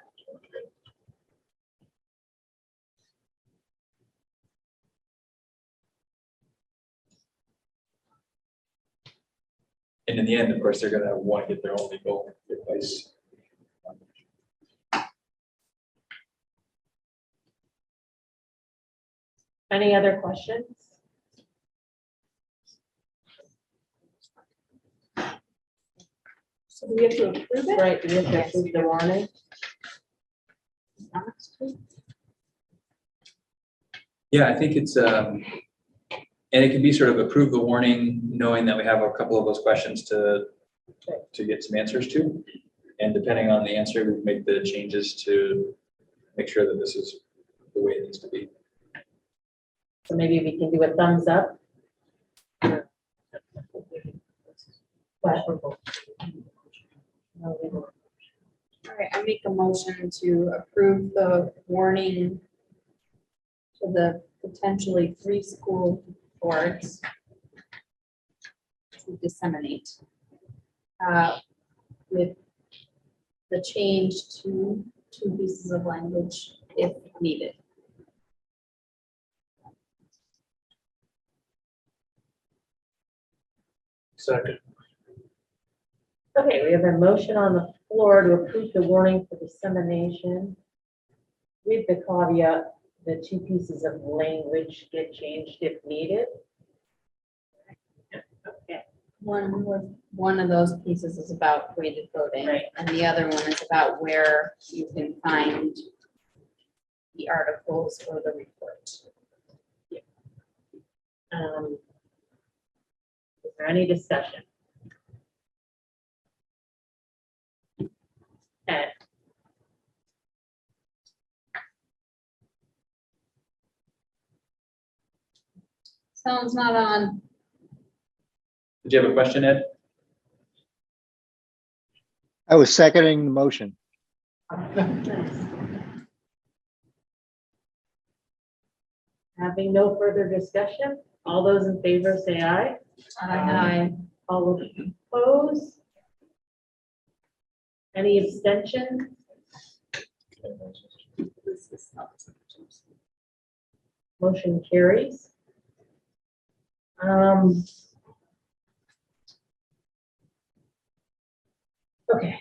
And in the end, of course, they're gonna want to get their own legal advice.
Any other questions?
So we have to approve it?
Right, we have to approve the warning.
Yeah, I think it's, and it can be sort of approve the warning, knowing that we have a couple of those questions to get some answers to. And depending on the answer, we make the changes to make sure that this is the way it needs to be.
So maybe we can do a thumbs up.
All right, I make a motion to approve the warning to the potentially 3 school boards to disseminate with the change to 2 pieces of language if needed.
Second.
Okay, we have a motion on the floor to approve the warning for dissemination with the caveat the 2 pieces of language get changed if needed. Okay.
One of those pieces is about weighted voting,
Right.
and the other one is about where you can find the articles or the report.
Is there any discussion? Ed?
Sound's not on.
Did you have a question, Ed?
I was seconding the motion.
Having no further discussion, all those in favor say aye.
Aye.
All opposed? Any abstentions? Motion carries. Okay.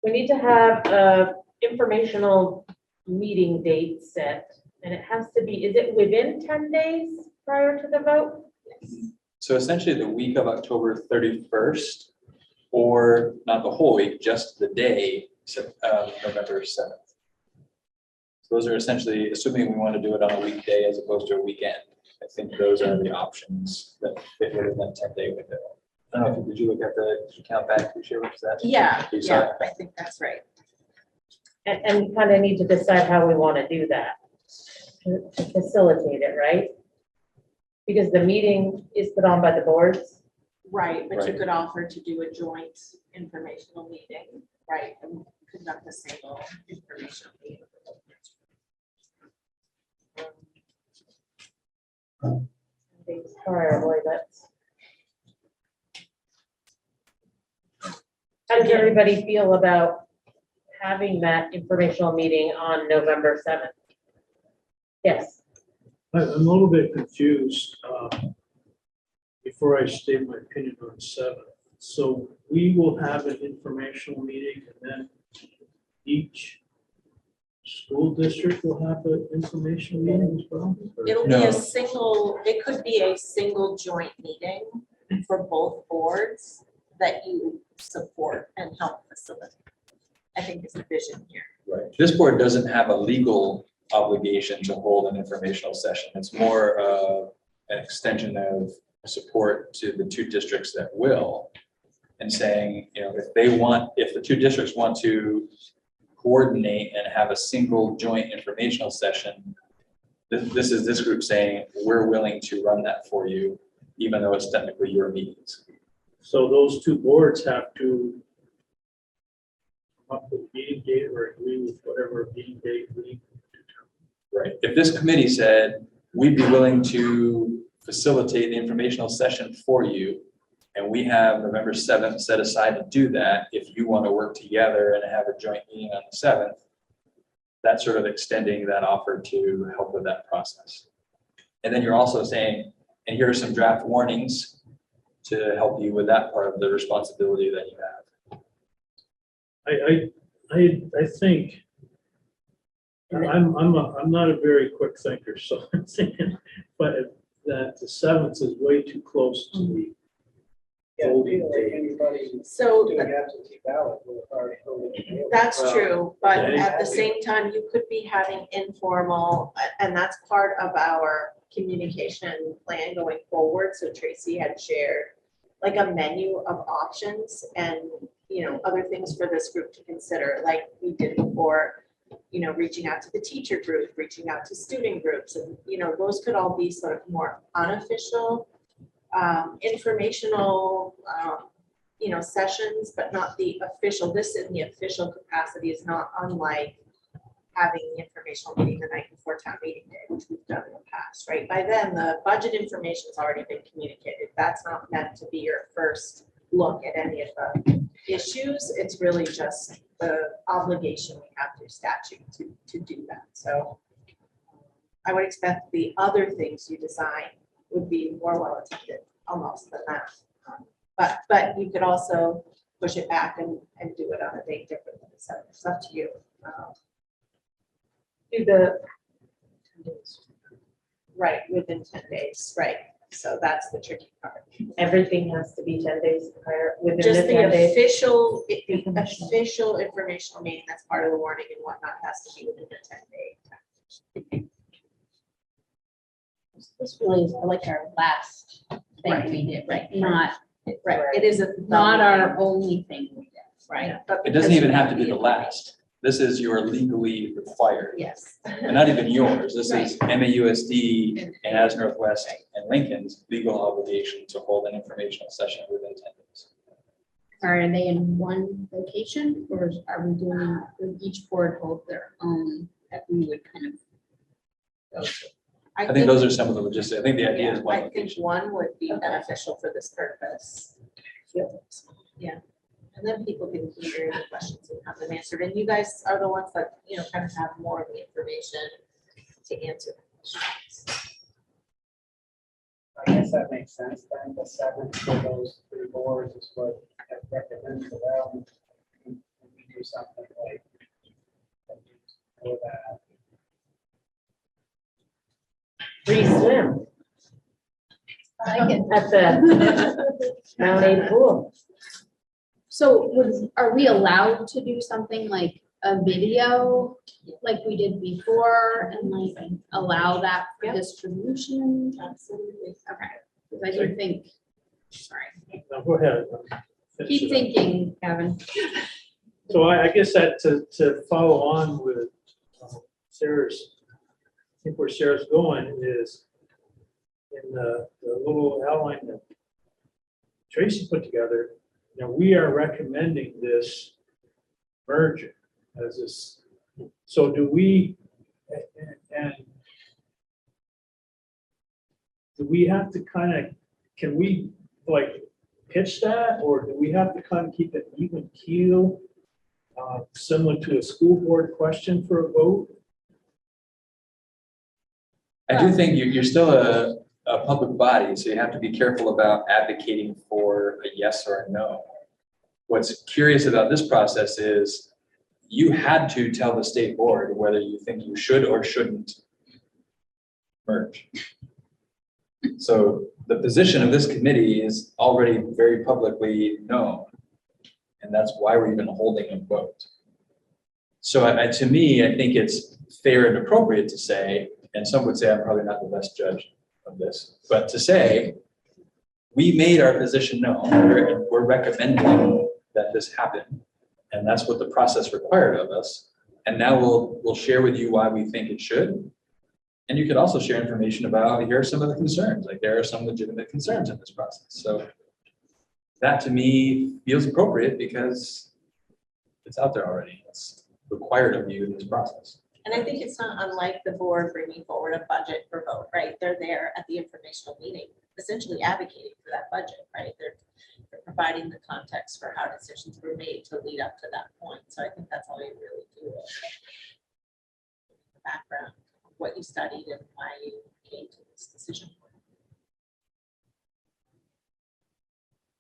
We need to have a informational meeting date set, and it has to be, is it within 10 days prior to the vote?
So essentially the week of October 31st, or not the whole week, just the day, November 7th. So those are essentially, assuming we want to do it on a weekday as opposed to a weekend. I think those are the options that fit within that 10-day window. I don't know, did you look at did you count back? Did you share what that?
Yeah,
You saw
yeah,
it?
I think that's right.
And kind of need to decide how we want to do that to facilitate it, right? Because the meeting is put on by the boards.
Right, but you
Right.
could offer to do a joint informational meeting, right, and conduct a single informational meeting.
Days prior, boy, that's. How does everybody feel about having that informational meeting on November 7th? Yes.
I'm a little bit confused, before I state my opinion on 7. So we will have an informational meeting and then each school district will have an informational meeting as well? Or-
It'll be
No.
a single, it could be a single joint meeting for both boards that you support and help facilitate. I think is the vision here.
Right. This board doesn't have a legal obligation to hold an informational session. It's more an extension of support to the 2 districts that will. And saying, if the 2 districts want to coordinate and have a single joint informational session, this is this group saying, we're willing to run that for you, even though it's technically your meetings.
So those 2 boards have to come up with a meeting date or agree with whatever meeting date we determine.
Right. If this committee said, we'd be willing to facilitate the informational session for you, and we have November 7th set aside to do that, if you want to work together and have a joint meeting on the 7th, that's sort of extending that offer to help with that process. And then you're also saying, and here are some draft warnings to help you with that part of the responsibility that you have.
I think I'm not a very quick thinker, so I'm thinking, but that the 7th is way too close to the
Yeah,
voting
like
date.
anybody
So
doing absentee ballot will have already voted.
that's
Well,
true, but
yeah.
at the same time, you could be having informal, and that's part of our communication plan going forward. So Tracy had shared like a menu of options and, other things for this group to consider, like we did before, reaching out to the teacher group, reaching out to student groups, and, those could all be sort of more unofficial, informational, sessions, but not the official. This in the official capacity is not unlike having the informational meeting the night before town meeting day, which we've done in the past, right? By then, the budget information has already been communicated. That's not meant to be your first look at any of the issues. It's really just the obligation we have through statute to do that. So I would expect the other things you design would be more well attended almost than that. But you could also push it back and do it on a date different. So it's up to you.
Do the,
Right, within 10 days, right. So that's the tricky part.
everything has to be 10 days prior, within the
Just
10
the
days.
official, official informational meeting, that's part of the warning and whatnot, has to be within the 10-day.
This really is like our last thing we did, right? Not,
Right, it is a.
not our only thing we did, right?
But
It doesn't
because
even
you
have to be the
information.
last. This is your legally required,
Yes.
and not even yours. This is MAUSD and As Northwest and Lincoln's legal obligation to hold an informational session within 10 days.
Are they in one location or are we doing, would each board hold their own that we would kind of go to?
I think those are some of the logistics. I think the idea is
I
one
think
location.
one would be beneficial for this purpose. Yeah, and then people can hear the questions and have them answered, and you guys are the ones that, kind of have more of the information to answer the questions.
I guess that makes sense, then the 7th for those 3 boards is what I recommend for them. And we do something like for that.
Free swim
I like it.
at the town aid pool.
So are we allowed to do something like a video like we did before and like allow that for
Yep.
distribution?
Absolutely.
Okay, because I do think, sorry,
Now, go ahead. Finish
keep
it up.
thinking, Kevin.
So I guess that to follow on with Sarah's, I think where Sarah's going is in the little outline that Tracy put together. We are recommending this merger as this. So do we, and do we have to kind of, can we like pitch that, or do we have to kind of keep it even keel? Similar to a school board question for a vote?
I do think you're still a public body, so you have to be careful about advocating for a yes or a no. What's curious about this process is you had to tell the state board whether you think you should or shouldn't merge. So the position of this committee is already very publicly known. And that's why we're even holding a vote. So to me, I think it's fair and appropriate to say, and some would say I'm probably not the best judge of this, but to say, we made our position known, we're recommending that this happen. And that's what the process required of us. And now we'll share with you why we think it should. And you could also share information about, here are some of the concerns, like there are some legitimate concerns in this process. So that to me feels appropriate because it's out there already. It's required of you in this process.
And I think it's not unlike the board bringing forward a budget for vote, right? They're there at the informational meeting, essentially advocating for that budget, right? They're providing the context for how decisions were made to lead up to that point. So I think that's all you really do. The background, what you studied and why you came to this decision.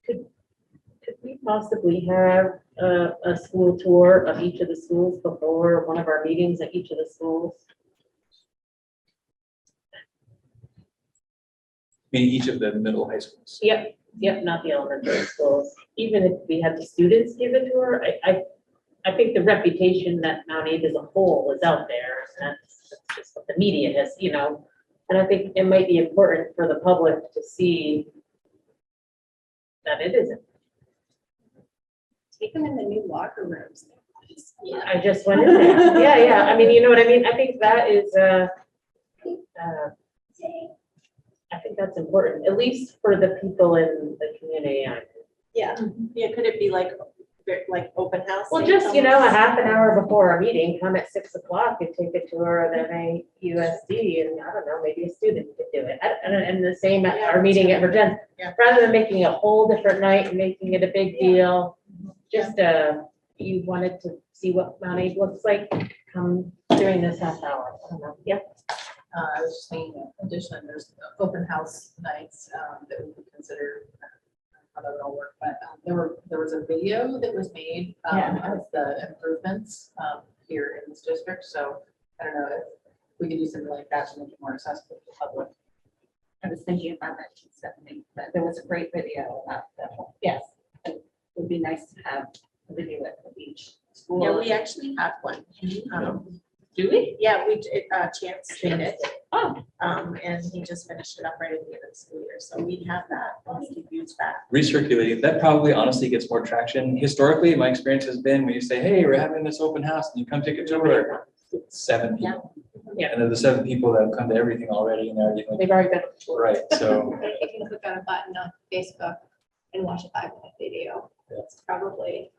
Could we possibly have a school tour of each of the schools before one of our meetings at each of the schools?
Meaning each of the middle high schools.
Yep, not the elementary schools. Even if we had the students give a tour, I think the reputation that Mount Aid as a whole is out there. And that's just what the media has, and I think it might be important for the public to see that it isn't.
Take them in the new locker rooms.
Yeah, I just went in there. Yeah. I mean, you know what I mean? I think that is, I think that's important, at least for the people in the community.
Yeah, could it be like open house?
Well, just, a half an hour before our meeting, come at 6 o'clock and take a tour of MAUSD, and I don't know, maybe a student could do it. And the same at our meeting at Virgin, rather than making a whole different night and making it a big deal. Just, you wanted to see what Mount Aid looks like, come during this half hour. I don't know. Yeah.
I was just thinking, additionally, there's open house nights that we could consider how that would all work. But there was a video that was made of the improvements here in this district. So I don't know if we could do something like that to make it more accessible to the public. I was thinking about that too, Stephanie, but there was a great video about that. Yes, it would be nice to have a video of each school.
Yeah, we actually have one.
Do we?
Yeah, we did, Chance made it.
Oh.
And he just finished it up right at the end of the school year. So we have that. We could use that.
Recirculating, that probably honestly gets more traction. Historically, my experience has been when you say, hey, we're having this open house and you come take a tour, it's 7 people.
Yeah.
And then the 7 people that have come to everything already and they're
They've already been.
right. So
You can click on a button on Facebook and watch a 5-minute video. That's probably,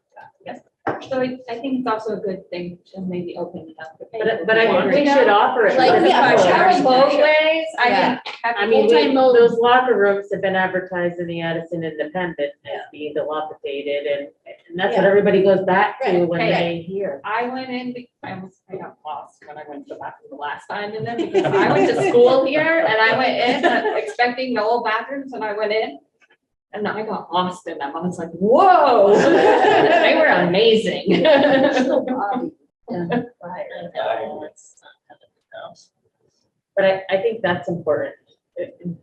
yes.
So I think it's also a good thing to maybe open it up.
But I think we should offer it.
Like,
to the
yeah,
public.
sharing
both
that.
ways. I
Yeah.
think
I
having
mean,
full-time mode.
those locker rooms have been advertised in the Addison Independent as being dilapidated, and that's what everybody goes back to
Right.
when
Hey.
they hear.
I went in, I got lost when I went to the bathroom the last time in there because I went to school here and I went in expecting no old bathrooms and I went in. And I got lost in them. I was like, whoa, they were amazing.
But I think that's important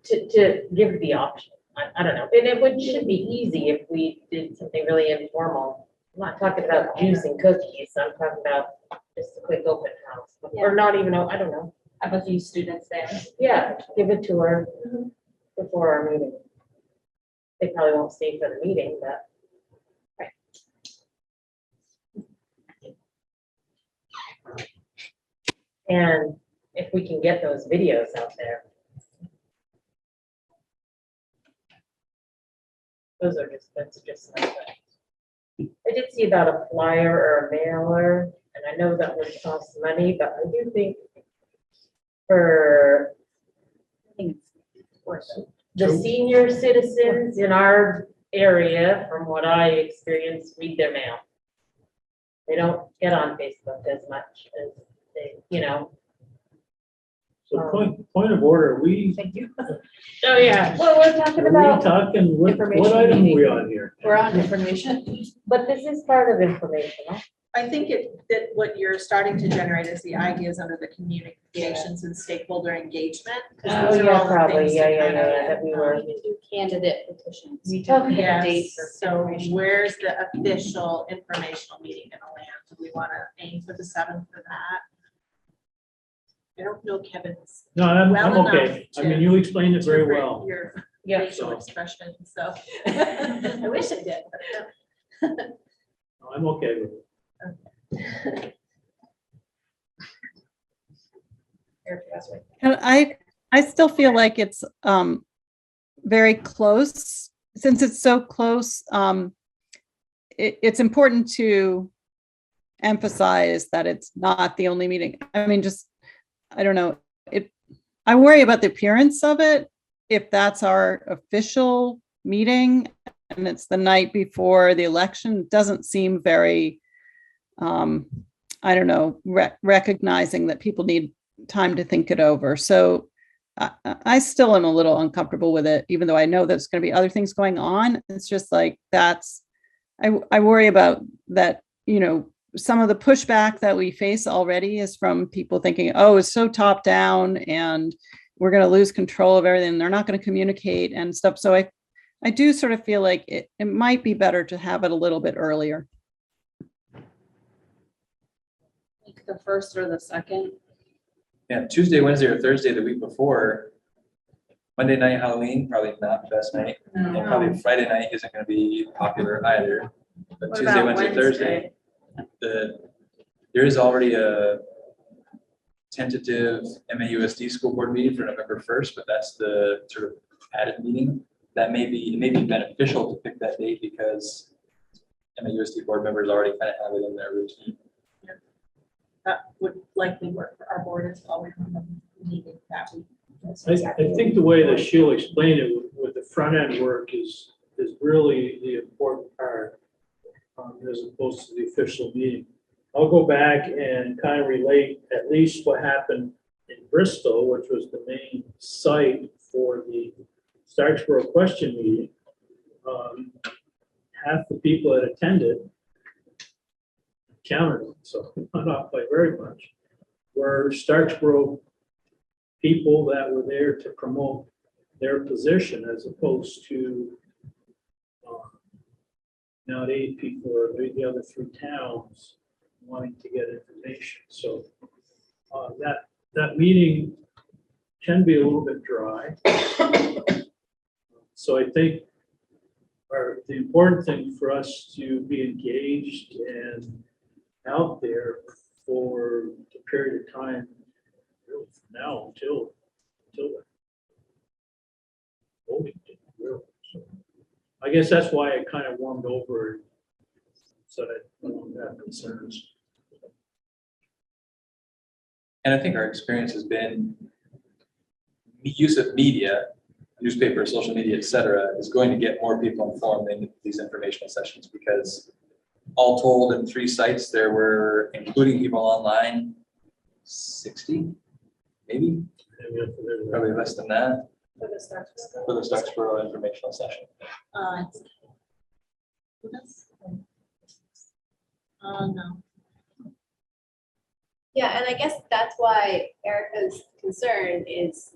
to give the option. I don't know, and it should be easy if we did something really informal. I'm not talking about juice and cookies. I'm talking about just a quick open house, or not even, I don't know.
Have a few students there.
Yeah, give a tour before our meeting. They probably won't stay for the meeting, but. And if we can get those videos out there. That's just like that. I did see about a flyer or a mailer, and I know that would cost money, but I do think for the senior citizens in our area, from what I experienced, read their mail. They don't get on Facebook as much as they,
So point of order,
Thank you. Oh, yeah, well, we're talking
are
about,
we talking, what
information
item are we
meeting.
on here?
We're on information.
but this is part of informational.
I think that what you're starting to generate is the ideas under the communications and stakeholder engagement. 'cause
Oh,
those are
yeah,
all the
probably,
things
yeah,
to
yeah,
kind
yeah,
of,
yeah, that we were.
We can do candidate petitions.
We talked about
Yes,
dates for
so
information.
where's the official informational meeting gonna land? Do we wanna aim for the 7th for that? I don't know Kevin's.
No, I'm
well
okay.
enough
I mean, you explained it very
interpret
well.
Your
Yeah.
facial expression, so. I wish I did, but no.
No, I'm okay with it.
Eric, you asked me.
And I still feel like it's very close. Since it's so close, it's important to emphasize that it's not the only meeting. I mean, just, I don't know, I worry about the appearance of it. If that's our official meeting and it's the night before the election, it doesn't seem very, I don't know, recognizing that people need time to think it over. So I still am a little uncomfortable with it, even though I know there's going to be other things going on. It's just like, I worry about that, some of the pushback that we face already is from people thinking, oh, it's so top down and we're going to lose control of everything. They're not going to communicate and stuff. So I do sort of feel like it might be better to have it a little bit earlier.
Like the 1st or the 2nd.
Yeah, Tuesday, Wednesday, or Thursday the week before. Monday night, Halloween, probably not the best night. And probably Friday night isn't gonna be popular either. But
What
Tuesday,
about
Wednesday, Thursday,
Wednesday?
there is already a tentative MAUSD school board meeting for November 1st, but that's the sort of added meeting. It may be beneficial to pick that date because MAUSD board members already kind of have it in their routine.
That would likely work for our board as well. We don't have a meeting that week.
I think the way that she'll explain it with the front end work is really the important part as opposed to the official meeting. I'll go back and kind of relate at least what happened in Bristol, which was the main site for the Starksboro question meeting. Half the people that attended, counted, so not by very much, were Starksboro people that were there to promote their position as opposed to now 8 people or the other 3 towns wanting to get information. So that meeting can be a little bit dry. So I think the important thing for us to be engaged and out there for the period of time really from now until the voting day, really. So I guess that's why I kind of warmed over and said I don't have concerns.
And I think our experience has been use of media, newspaper, social media, et cetera, is going to get more people informed in these informational sessions because all told in 3 sites, there were, including people online, 60, maybe, probably less than that,
For the Starksboro.
for the Starksboro informational session.
No.
Yeah, and I guess that's why Erica's concern is,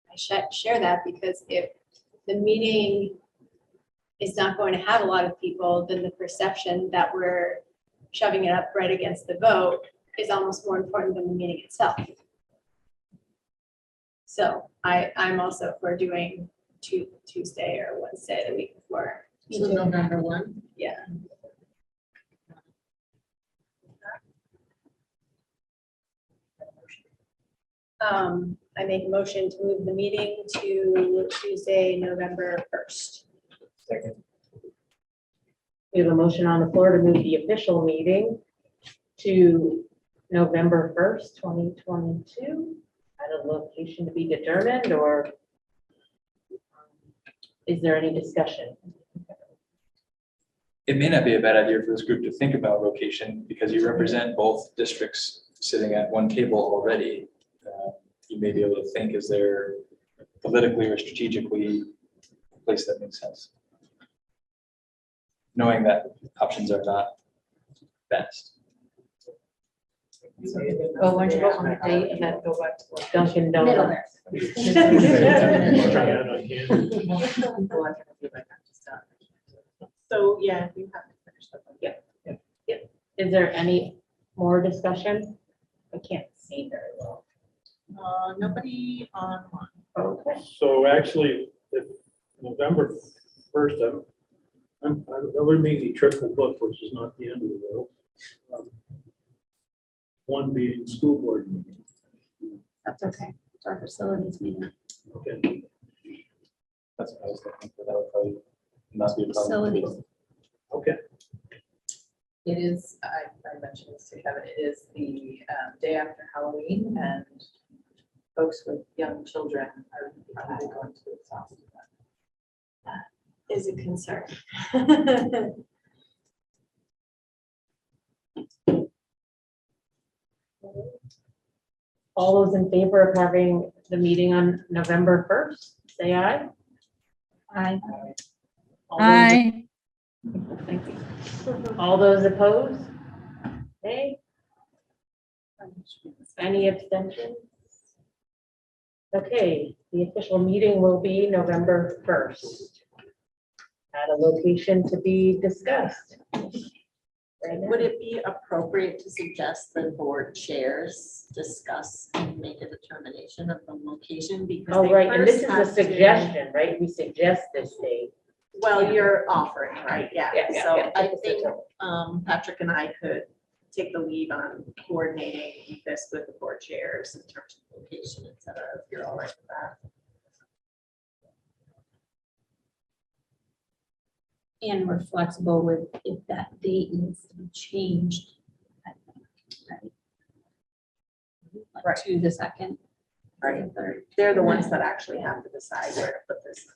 I share that because if the meeting is not going to have a lot of people, then the perception that we're shoving it up right against the vote is almost more important than the meeting itself. So I'm also for doing Tuesday or Wednesday the week before.
So November 1.
Yeah. I make a motion to move the meeting to Tuesday, November 1st.
Second.
We have a motion on the floor to move the official meeting to November 1st, 2022, at a location to be determined, or is there any discussion?
It may not be a bad idea for this group to think about location because you represent both districts sitting at one table already. you may be able to think, is there politically or strategically a place that makes sense? Knowing that options are not best.
Well, why don't you go on a date and then go back to like Dunkin'
Middle
Donuts?
So, yeah, we have to finish that one.
Is there any more discussion? I can't see very well.
Nobody online.
Okay.
So actually, if November 1st, I would make the triple book, which is not the end of the world. One being school board meeting.
That's okay. It's our facilities meeting.
Okay.
That's what I was thinking, but that would probably not be a problem.
Facilities.
Okay.
It is, I mentioned this to Kevin, it is the day after Halloween, and folks with young children are probably going to exhaust that.
Is a concern.
All those in favor of having the meeting on November 1st, say aye.
Aye.
All those-
Aye.
Thank you. All those opposed? Okay. Any abstentions? Okay, the official meeting will be November 1st. At a location to be discussed. Right now.
Would it be appropriate to suggest the board chairs discuss and make a determination of the location? Because
Oh,
they
right, and this
first
is a
have to-
suggestion, right? We suggest this date.
Well, you're offering, right? Yeah.
Yeah, yeah,
So
yeah.
I think Patrick and I could take the lead on coordinating this with the board chairs in terms of location, et cetera, if you're all right with that.
And we're flexible with if that date needs to be changed. Right? Like
Right.
to the second. or the
Right.
third.
They're the ones that actually have to decide where to put this.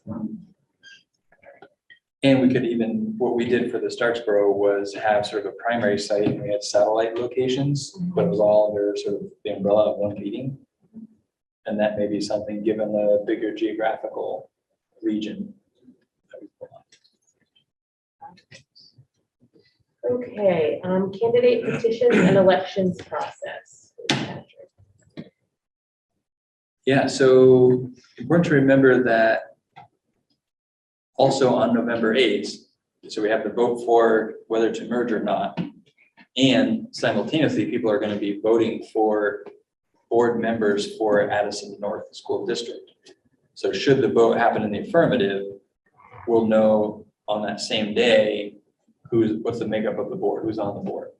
And we could even, what we did for the Starksboro was have sort of a primary site, and we had satellite locations, but it was all under sort of the umbrella of one meeting. And that may be something, given the bigger geographical region. that we pull on.
Okay, candidate petitions and elections process.
Yeah, so important to remember that also on November 8th, so we have to vote for whether to merge or not. And simultaneously, people are going to be voting for board members for Addison North School District. So should the vote happen in the affirmative, we'll know on that same day what's the makeup of the board, who's on the board.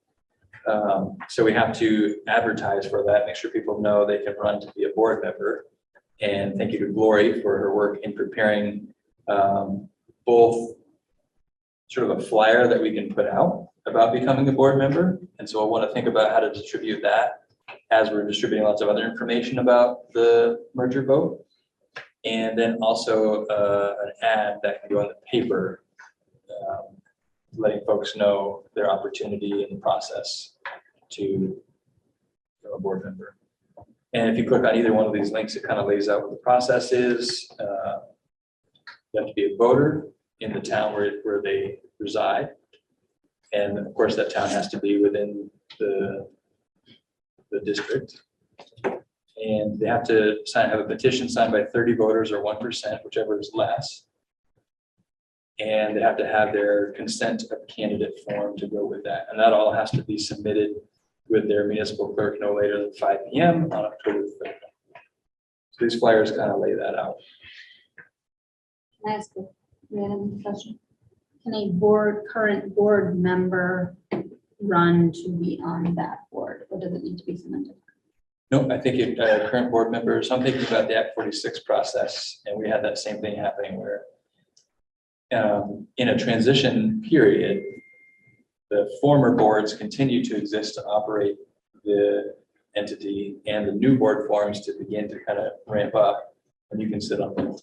So we have to advertise for that, make sure people know they can run to be a board member. And thank you to Glory for her work in preparing both sort of a flyer that we can put out about becoming a board member. And so I want to think about how to distribute that as we're distributing lots of other information about the merger vote. And then also an ad that can go in the paper, letting folks know their opportunity in the process to become a board member. And if you click on either one of these links, it kind of lays out what the process is. You have to be a voter in the town where they reside. And of course, that town has to be within the district. And they have to have a petition signed by 30 voters or 1%, whichever is less. And they have to have their consent of candidate form to go with that. And that all has to be submitted with their municipal clerk no later than 5 p.m. on October 3rd. So these flyers kind of lay that out.
Can I ask a random question? Can a current board member run to be on that board, or does it need to be someone different?
No, I think current board members, I'm thinking about the Act 46 process, and we had that same thing happening where in a transition period, the former boards continue to exist to operate the entity, and the new board forms to begin to kind of ramp up, and you can sit on them.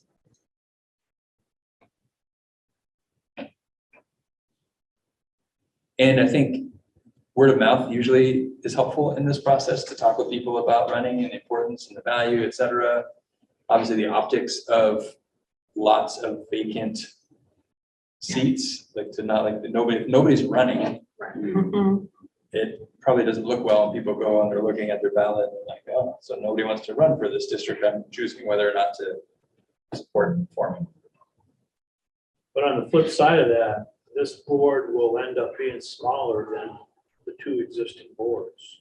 And I think word of mouth usually is helpful in this process to talk with people about running and the importance and the value, et cetera. Obviously, the optics of lots of vacant seats, like to not like nobody's running. It probably doesn't look well when people go and they're looking at their ballot and like, oh, so nobody wants to run for this district. I'm choosing whether or not to support forming.
But on the flip side of that, this board will end up being smaller than the two existing boards.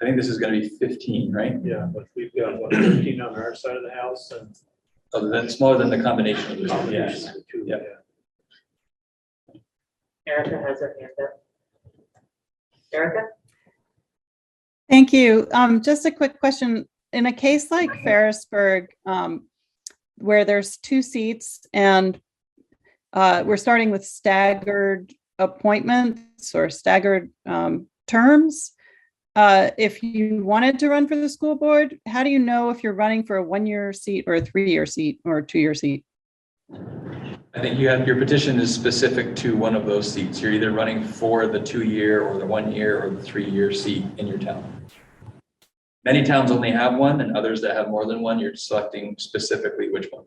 I think this is going to be 15, right?
Yeah, but we've got what, 15 on our side of the house and
Other than smaller than the combination of the two.
combination
Yes.
of the two.
Yeah.
Erica has her hand up. Erica?
Thank you. Just a quick question. In a case like Ferrisburg, where there's 2 seats and we're starting with staggered appointments or staggered terms, if you wanted to run for the school board, how do you know if you're running for a 1-year seat or a 3-year seat or a 2-year seat?
I think your petition is specific to one of those seats. You're either running for the 2-year or the 1-year or the 3-year seat in your town. Many towns only have one, and others that have more than one, you're selecting specifically which one.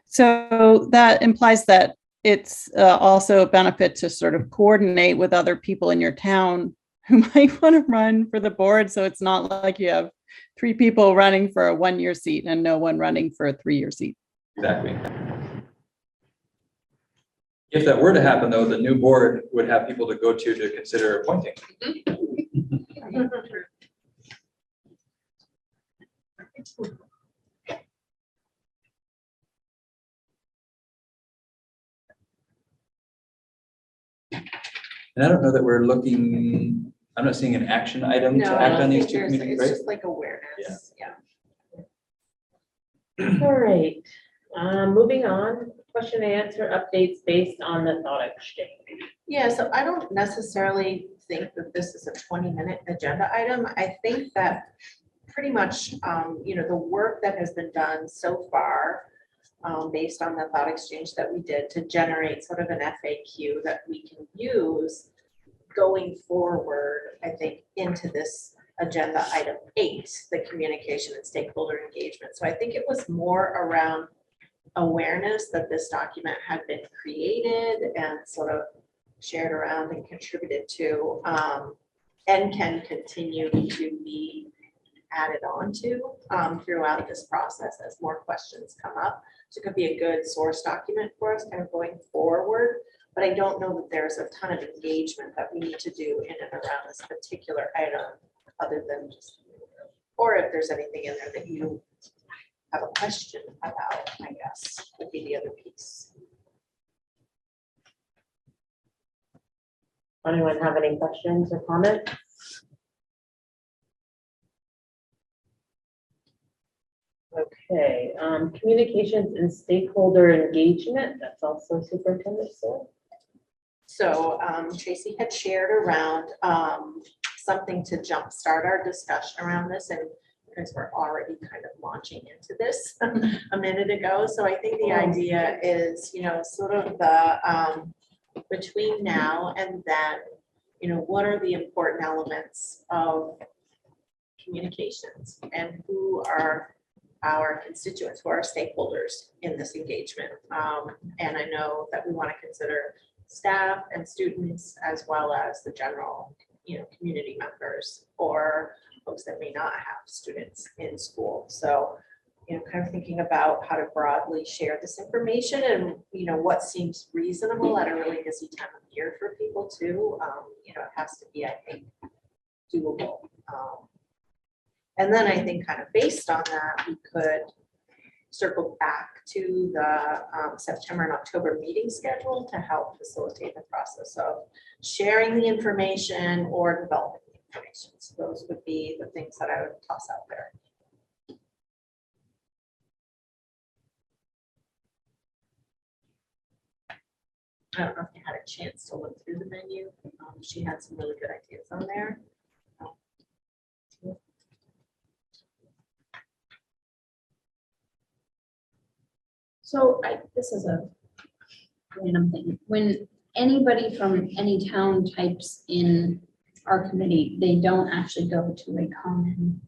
So that implies that it's also a benefit to sort of coordinate with other people in your town who might want to run for the board. So it's not like you have 3 people running for a 1-year seat and no one running for a 3-year seat.
Exactly. If that were to happen, though, the new board would have people to go to consider appointing. And I don't know that we're looking, I'm not seeing an action item to
No, I
act on
don't
these
think
two
there's,
communities,
it's
right?
just like awareness, yeah.
All right, moving on, question and answer updates based on the thought exchange.
Yeah, so I don't necessarily think that this is a 20-minute agenda item. I think that pretty much, the work that has been done so far, based on the thought exchange that we did to generate sort of an FAQ that we can use going forward, I think, into this agenda item 8, the communication and stakeholder engagement. So I think it was more around awareness that this document had been created and sort of shared around and contributed to, and can continue to be added on to throughout this process as more questions come up. So it could be a good source document for us kind of going forward, but I don't know that there's a ton of engagement that we need to do in and around this particular item other than just, or if there's anything in there that you have a question about, I guess, would be the other piece.
Anyone have any questions or comments? Okay, communications and stakeholder engagement, that's also superintendent.
So Tracy had shared around something to jumpstart our discussion around this, and because we're already kind of launching into this a minute ago. So I think the idea is, sort of the between now and then, what are the important elements of communications and who are our constituents, who are stakeholders in this engagement. And I know that we want to consider staff and students as well as the general, community members or folks that may not have students in school. So, kind of thinking about how to broadly share this information and, what seems reasonable at a really busy time of year for people too. It has to be, I think, doable. And then I think kind of based on that, we could circle back to the September and October meeting schedule to help facilitate the process of sharing the information or developing the information. So those would be the things that I would toss out there. I don't know if you had a chance to look through the menu. She had some really good ideas on there.
So this is a random thing. When anybody from any town types in our committee, they don't actually go to a common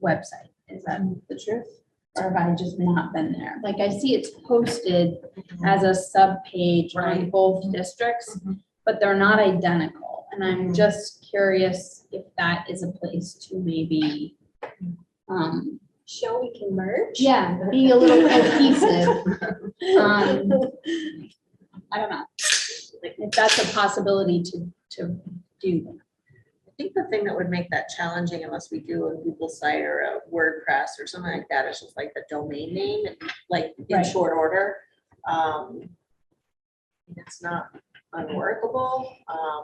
website. Is that the truth? Or have I just not been there? Like, I see it's posted as a sub-page on
Right.
both districts, but they're not identical. And I'm just curious if that is a place to maybe,
Show we can merge?
yeah, be a little cohesive. I don't know. Like, if that's a possibility to do that.
I think the thing that would make that challenging unless we do a Google site or a WordPress or something like that is just like the domain name, like in
Right.
short order. It's not unworkable,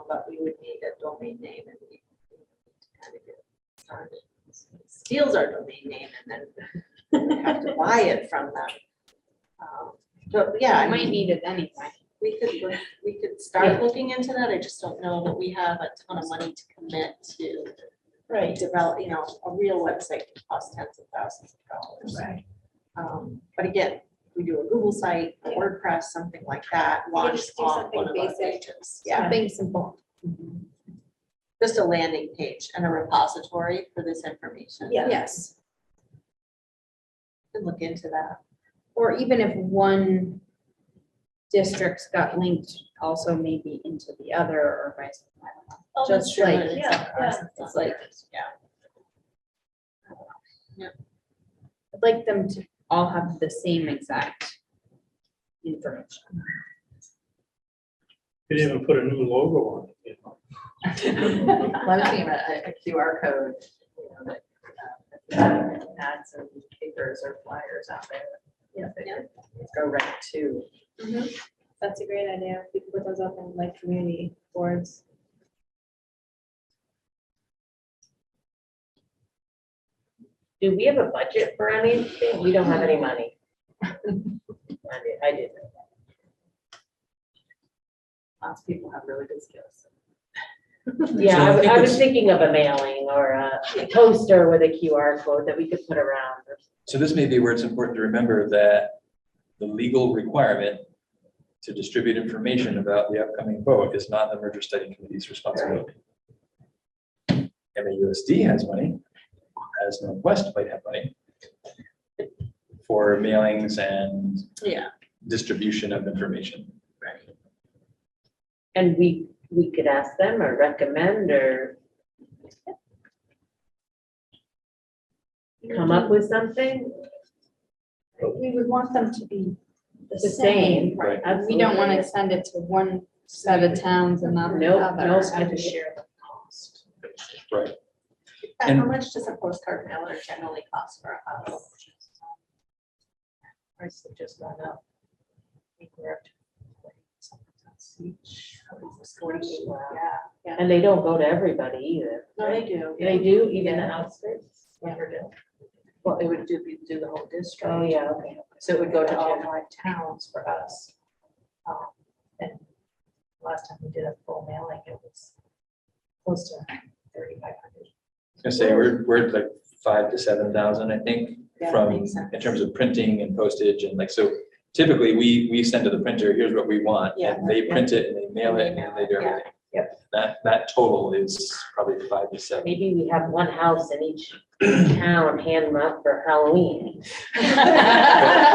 but we would need a domain name and we kind of get started. Steals our domain name and then we have to buy it from them. But yeah,
I
I
might
mean,
need it anyway.
we could start looking into that. I just don't know that we have a ton of money to commit to develop, a real website can cost tens of thousands of dollars.
Right.
But again, we do a Google site, a WordPress, something like that,
can
launch
just do
on
something
one of our
basic.
pages. Yeah,
Something simple.
just a landing page and a repository for this information.
Yeah.
Yes.
Could look into that.
Or even if one district's got linked also maybe into the other or vice versa. I don't know.
Oh, that's
Just
true.
like,
It's
yeah,
not ours,
it's
not
like-
theirs. Yeah.
I'd like them to all have the same exact information.
You didn't even put a new logo on it, you know.
Well, I was thinking about a QR code, that add some papers or flyers out there. That go right to.
That's a great idea. We could put those up on like community boards.
Do we have a budget for anything? We don't have any money. I did.
Lots of people have really good skills.
Yeah,
So I think
I was
it's-
thinking of a mailing or a poster with a QR code that we could put around.
So this may be where it's important to remember that the legal requirement to distribute information about the upcoming vote is not the merger study committee's responsibility. MAUSD has money, as Northwest might have money for mailings and
Yeah.
distribution of information.
And we could ask them or recommend or come up with something.
But we would want them to be the
The
same.
same,
right.
We don't want to send it to one set of towns and not
Nope,
another.
nope.
I have to share the cost.
Right.
And
And-
how much does a postcard mailer generally cost for us?
Prices have just gone up. I think we're up to 40 cents each.
Yeah.
And they don't go to everybody either.
No, they do.
They do, even the
Yeah.
outskirts?
Never do. Well, it would do the whole district.
Oh, yeah, okay.
So it would go to all 5 towns for us. And last time we did a full mailing, it was close to 3,500.
I was gonna say, we're at like 5,000 to 7,000, I think,
Yeah,
from,
makes sense.
in terms of printing and postage and like, so typically we send to the printer, here's what we want.
Yeah.
And they print it and they mail it and they do
Yeah.
everything.
Yep.
That total is probably 5 to 7.
Maybe we have one house in each town, hand them out for Halloween.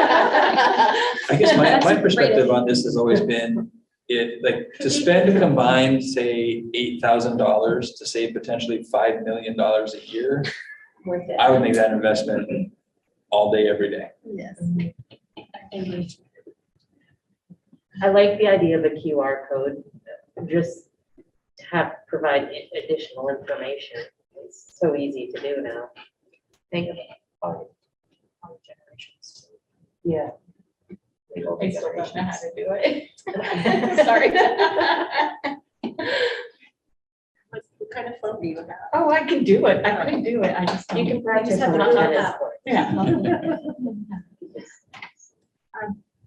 I guess
That's a
my
great
perspective
idea.
on this has always been, to spend a combined, say, $8,000 to save potentially $5 million a year,
Worth it.
I would make that investment all day, every day.
Yes.
I like the idea of a QR code, just to provide additional information. It's so easy to do now.
Think of all generations.
Yeah.
I still don't know how to do it. Sorry.
What kind of phone do you have?
Oh, I can do it. I can do it. I just.
You can practice
have
on
to
the
look it
tennis
up.
court.
Yeah.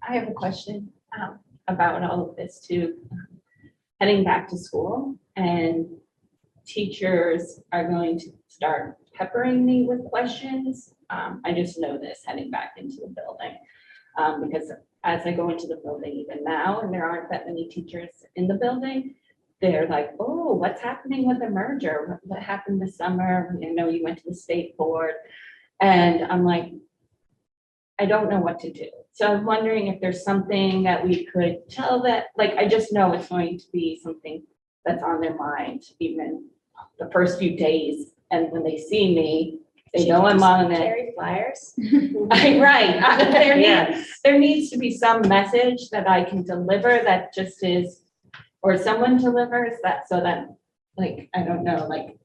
I have a question about all of this too. Heading back to school and teachers are going to start peppering me with questions. I just know this heading back into the building because
as I go into the building even now, and there aren't that many teachers in the building, they're like, oh, what's happening with the merger? What happened this summer? You know, you went to the state board. And I'm like, I don't know what to do. So I'm wondering if there's something that we could tell that, like, I just know it's going to be something that's on their mind, even the first few days. And when they see me, they know I'm on it.
Carry flyers.
Right, there needs to be some message that I can deliver that just is, or someone delivers that, so that, like, I don't know, like,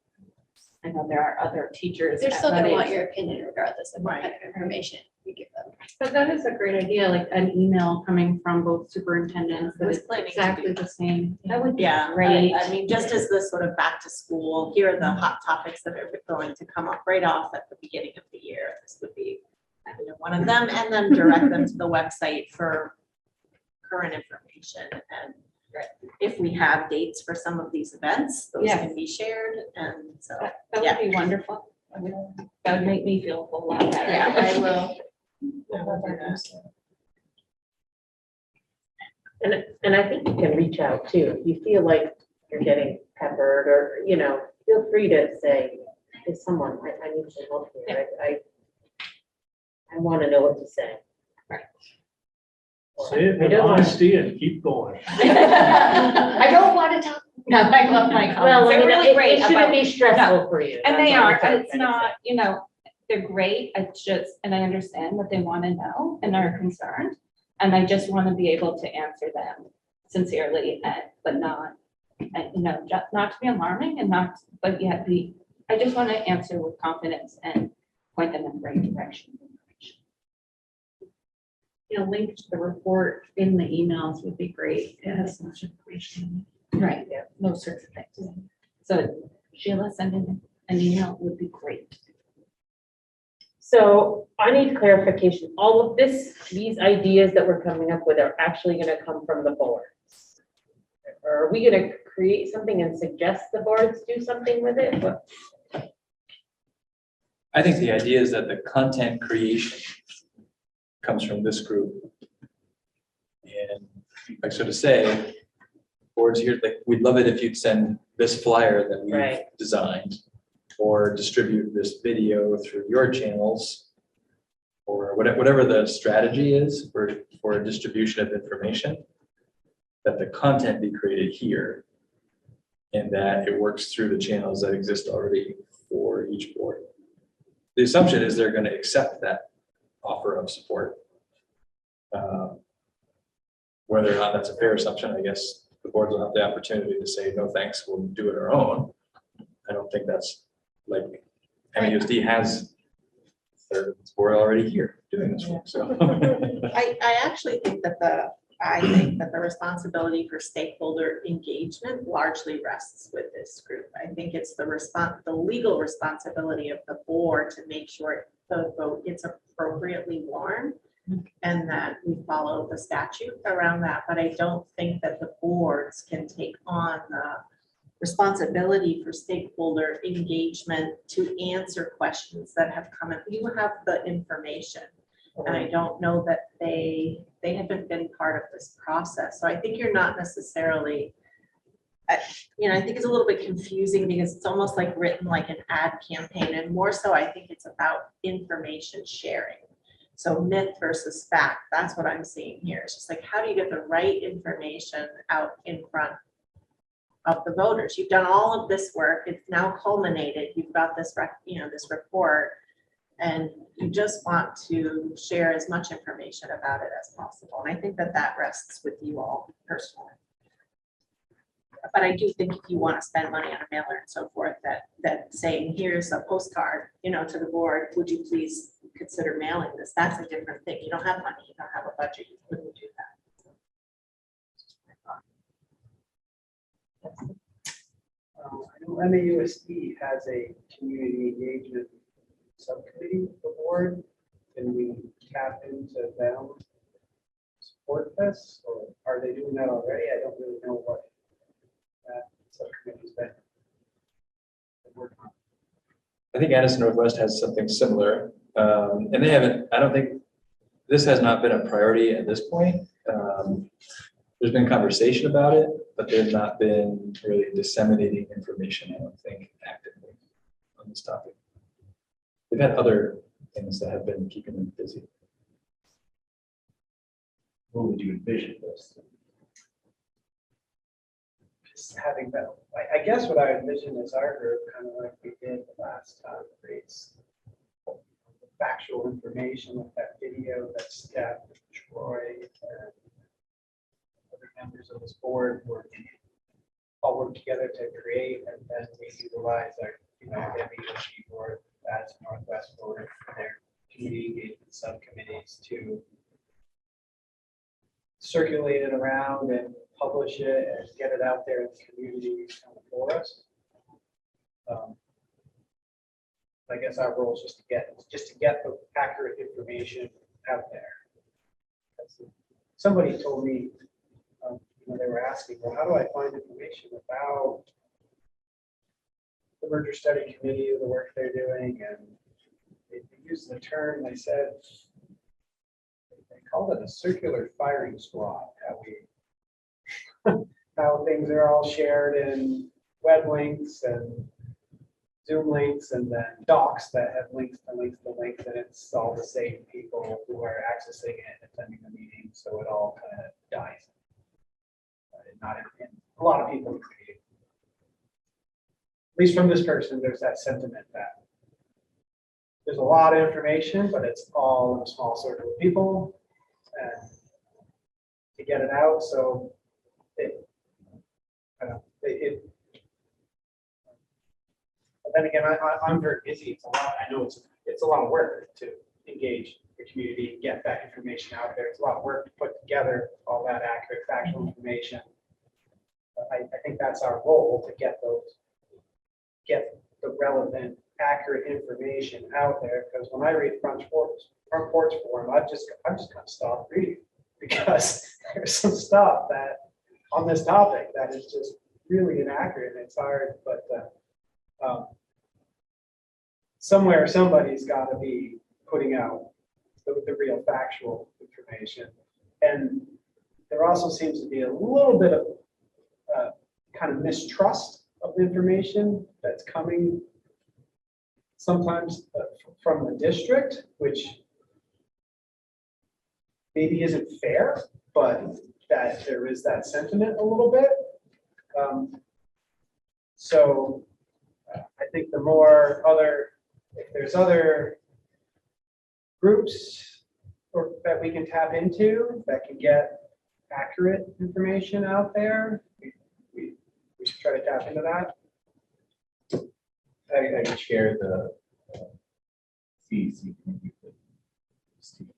I know there are other teachers.
They're
at
still
that
gonna want
age.
your opinion regardless of what kind of information you give them.
But that is a great idea, like an email coming from both superintendents that
I was
is
planning to
exactly
do
the same.
That would be
Yeah,
great.
I mean, just as the sort of back to school, here are the hot topics that are going to come up right off at the beginning of the year. This would be one of them, and then direct them to the website for current information. And if we have dates for some of these events, those
Yes.
can be shared. And so,
That would be wonderful. That would make me feel a whole lot better.
yeah, I will.
And I think you can reach out too, if you feel like you're getting peppered or, you know, feel free to say, there's someone, I need some help here, I want to know what to say.
Right.
Say it
I
with
don't wanna-
honesty and keep going.
I don't want to talk. No, I love my
Well,
comments.
I
They're
mean,
really
it
great
shouldn't
about,
be stressful for you.
and they
that's all
are,
I'm trying
it's
to
not, you know, they're great. It's just, and I understand what they want to know and are concerned. And I just want to be able to answer them sincerely, and, but not, and, you know, just not to be alarming and not, but yet be, I just want to answer with confidence and point them in the right direction.
You know, link to the report in the emails would be great. It has so much information.
Right, yeah, those sorts of things. So Sheila, sending an email would be great.
So I need clarification, all of this, these ideas that we're coming up with are actually gonna come from the board? Or are we gonna create something and suggest the boards do something with it? What-
I think the idea is that the content creation comes from this group. And I sort of say, boards here, like, we'd love it if you'd send this flyer that we've
Right.
designed, or distribute this video through your channels, or whatever the strategy is for a distribution of information, that the content be created here, and that it works through the channels that exist already for each board. The assumption is they're going to accept that offer of support. Whether or not that's a fair assumption, I guess the boards will have the opportunity to say, no, thanks, we'll do it our own. I don't think that's, like, MAUSD has their board already here doing this work, so.
I actually think that the responsibility for stakeholder engagement largely rests with this group. I think it's the legal responsibility of the board to make sure the vote gets appropriately worn and that we follow the statute around that. But I don't think that the boards can take on the responsibility for stakeholder engagement to answer questions that have come in. You have the information. And I don't know that they haven't been part of this process. So I think you're not necessarily, you know, I think it's a little bit confusing because it's almost like written like an ad campaign, and more so I think it's about information sharing. So myth versus fact, that's what I'm seeing here. It's just like, how do you get the right information out in front of the voters? You've done all of this work. It's now culminated. You've got this, this report, and you just want to share as much information about it as possible. And I think that that rests with you all personally. But I do think if you want to spend money on a mailer and so forth, that saying, here's a postcard, to the board, would you please consider mailing this? That's a different thing. You don't have money, you don't have a budget, you couldn't do that.
I know MAUSD has a community engagement subcommittee of the board. Can we tap into them to support this, or are they doing that already? I don't really know what that subcommittee's been working on.
I think Addison Northwest has something similar, and they haven't, I don't think this has not been a priority at this point. There's been conversation about it, but there's not been really disseminating information, I don't think, actively on this topic. They've had other things that have been keeping them busy.
What would you envision this?
Just having that, I guess what I envision is our group, kind of like we did the last time, creates factual information with that video that Steph, Troy, and other members of this board were all work together to create, and then we utilize our, MAUSD board, that's Northwest board, their community engagement subcommittees to circulate it around and publish it and get it out there in the community for us. I guess our role is just to get the accurate information out there. Somebody told me, they were asking, well, how do I find information about the merger study committee, the work they're doing, and they used the term, they said, they called it a circular firing squad, how things are all shared in web links and Zoom links and then docs that have links to links to links, and it's all the same people who are accessing it and attending the meeting, so it all kind of dies. Not in a lot of people agree. At least from this person, there's that sentiment that there's a lot of information, but it's all in a small circle of people, and to get it out, so but then again, I'm very busy. It's a lot. I know it's a lot of work to engage the community, get that information out there. It's a lot of work to put together all that accurate, factual information. I think that's our role, to get the relevant, accurate information out there. Because when I read front porch forum, I'm just kind of stop reading, because there's some stuff that on this topic that is just really inaccurate and it's hard. But somewhere somebody's got to be putting out the real factual information, and there also seems to be a little bit of kind of mistrust of the information that's coming sometimes from the district, which maybe isn't fair, but that there is that sentiment a little bit. So I think the more if there's other groups that we can tap into that can get accurate information out there, we should try to tap into that.
I can share the CEC committee with Steve.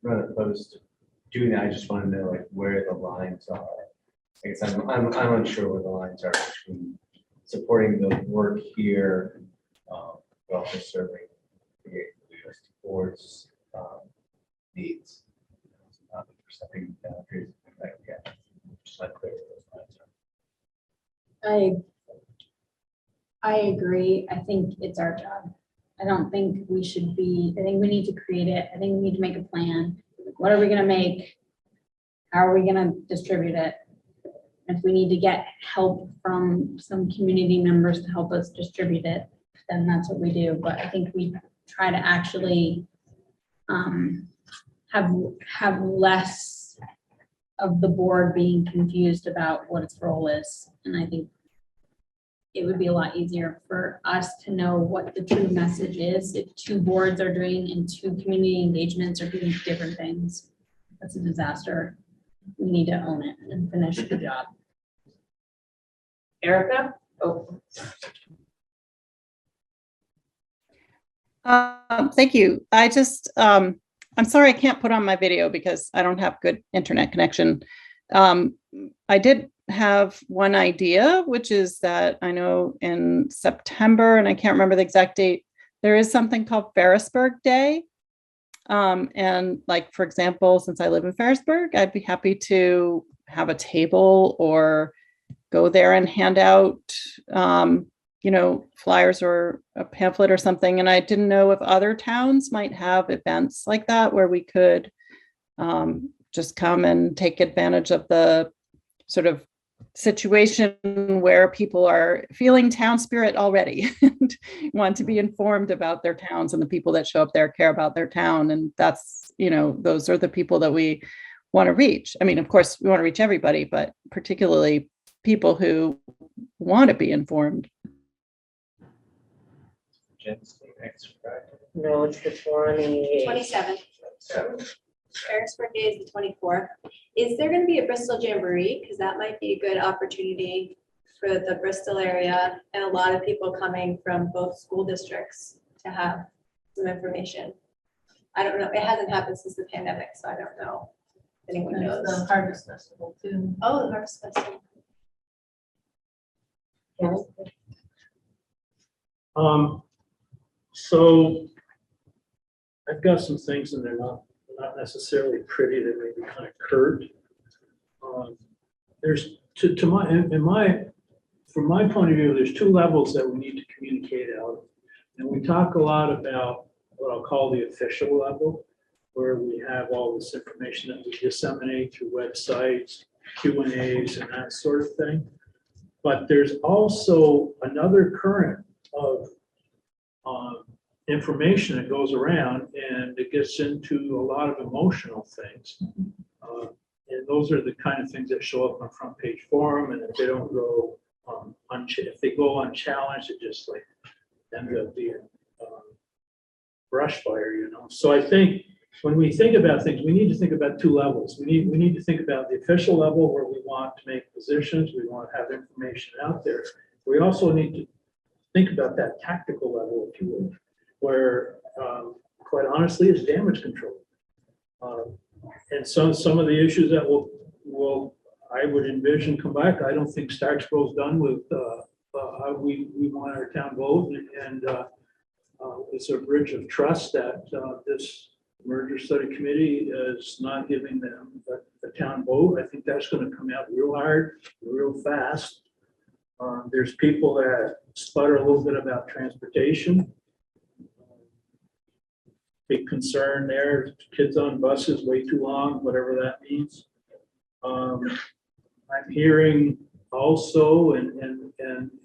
I'm not opposed to doing that. I just want to know like where the lines are. I guess I'm unsure where the lines are between supporting the work here, but also serving the USD board's needs. Not stepping boundaries that we have. Just not clear where those lines are.
I agree. I think it's our job. I don't think we should be, I think we need to create it. I think we need to make a plan. What are we going to make? How are we going to distribute it? If we need to get help from some community members to help us distribute it, then that's what we do. But I think we try to actually have less of the board being confused about what its role is. And I think it would be a lot easier for us to know what the true message is if two boards are doing and two community engagements are doing different things. That's a disaster. We need to own it and finish the job.
Erica? Oh,
Thank you. I just, I'm sorry I can't put on my video because I don't have good internet connection. I did have one idea, which is that I know in September, and I can't remember the exact date, there is something called Ferrisburg Day. And like, for example, since I live in Ferrisburg, I'd be happy to have a table or go there and hand out, flyers or a pamphlet or something. And I didn't know if other towns might have events like that where we could just come and take advantage of the sort of situation where people are feeling town spirit already and want to be informed about their towns, and the people that show up there care about their town. And that's, those are the people that we want to reach. I mean, of course, we want to reach everybody, but particularly people who want to be informed.
Jen's next Friday.
No, it's the
27th. Harrisburg Day is the 24th. Is there going to be a Bristol Jamboree? Because that might be a good opportunity for the Bristol area and a lot of people coming from both school districts to have some information. I don't know. It hasn't happened since the pandemic, so I don't know if anyone knows.
The Harvest Festival too.
Oh, the Harvest Festival.
So I've got some things and they're not necessarily pretty, they may be kind of curt. There's from my point of view, there's two levels that we need to communicate out. And we talk a lot about what I'll call the official level, where we have all this information that we disseminate through websites, Q&As and that sort of thing. But there's also another current of information that goes around, and it gets into a lot of emotional things. And those are the kind of things that show up on front page forum, and if they don't go if they go unchallenged, it just like ends up being brush fire, So I think when we think about things, we need to think about two levels. We need to think about the official level where we want to make positions, we want to have information out there. We also need to think about that tactical level, if you will, where quite honestly is damage control. And some of the issues that will I would envision come back. I don't think Starksboro's done with how we want our town vote, and it's a bridge of trust that this merger study committee is not giving them the town vote. I think that's going to come out real hard, real fast. There's people that sputter a little bit about transportation. Big concern there, kids on buses way too long, whatever that means. I'm hearing also, and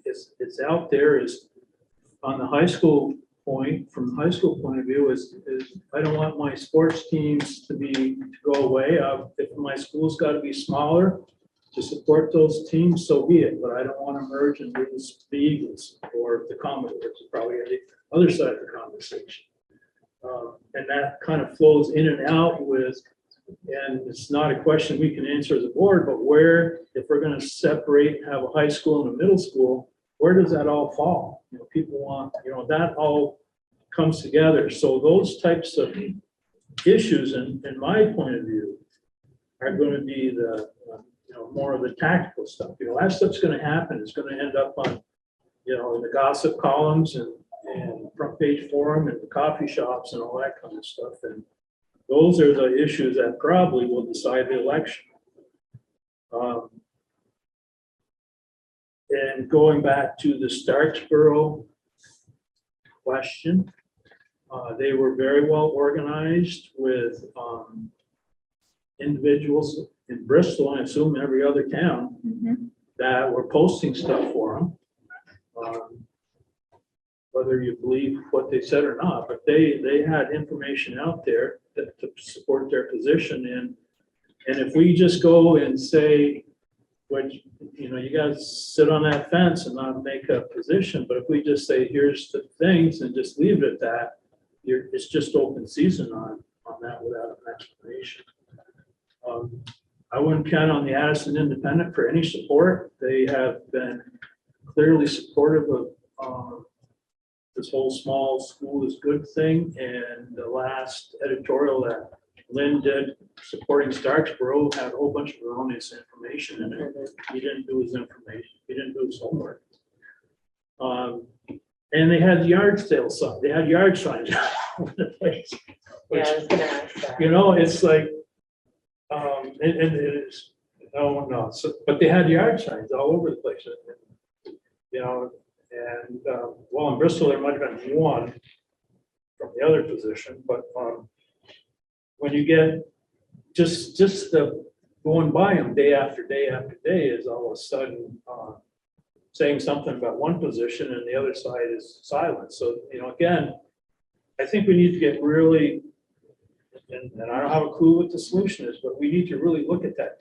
it's out there, is on the high school point, from the high school point of view, is I don't want my sports teams to go away. If my school's got to be smaller to support those teams, so be it. But I don't want to merge and lose the Eagles or the Commodores. It's probably on the other side of the conversation. And that kind of flows in and out with, and it's not a question we can answer as a board, but where, if we're going to separate, have a high school and a middle school, where does that all fall? People want, that all comes together. So those types of issues, in my point of view, are going to be the, more of the tactical stuff. That stuff's going to happen. It's going to end up on, in the gossip columns and front page forum and the coffee shops and all that kind of stuff. And those are the issues that probably will decide the election. And going back to the Starksboro question, they were very well organized with individuals in Bristol, I assume every other town, that were posting stuff for them. Whether you believe what they said or not, but they had information out there to support their position. And if we just go and say, you guys sit on that fence and not make a position, but if we just say, here's the things and just leave it at that, it's just open season on that without an explanation. I wouldn't count on the Addison Independent for any support. They have been clearly supportive of this whole small school is good thing. And the last editorial that Lynn did supporting Starksboro had a whole bunch of erroneous information in it. He didn't do his information. He didn't do his homework. And they had yard sale signs. They had yard signs all over the place. Which,
I was gonna ask that.
it's like, and it is, no. So, but they had yard signs all over the place. And well, in Bristol, there might have been one from the other position, but when you get just the going by them day after day after day is all of a sudden saying something about one position and the other side is silent. So, again, I think we need to get really, and I don't have a clue what the solution is, but we need to really look at that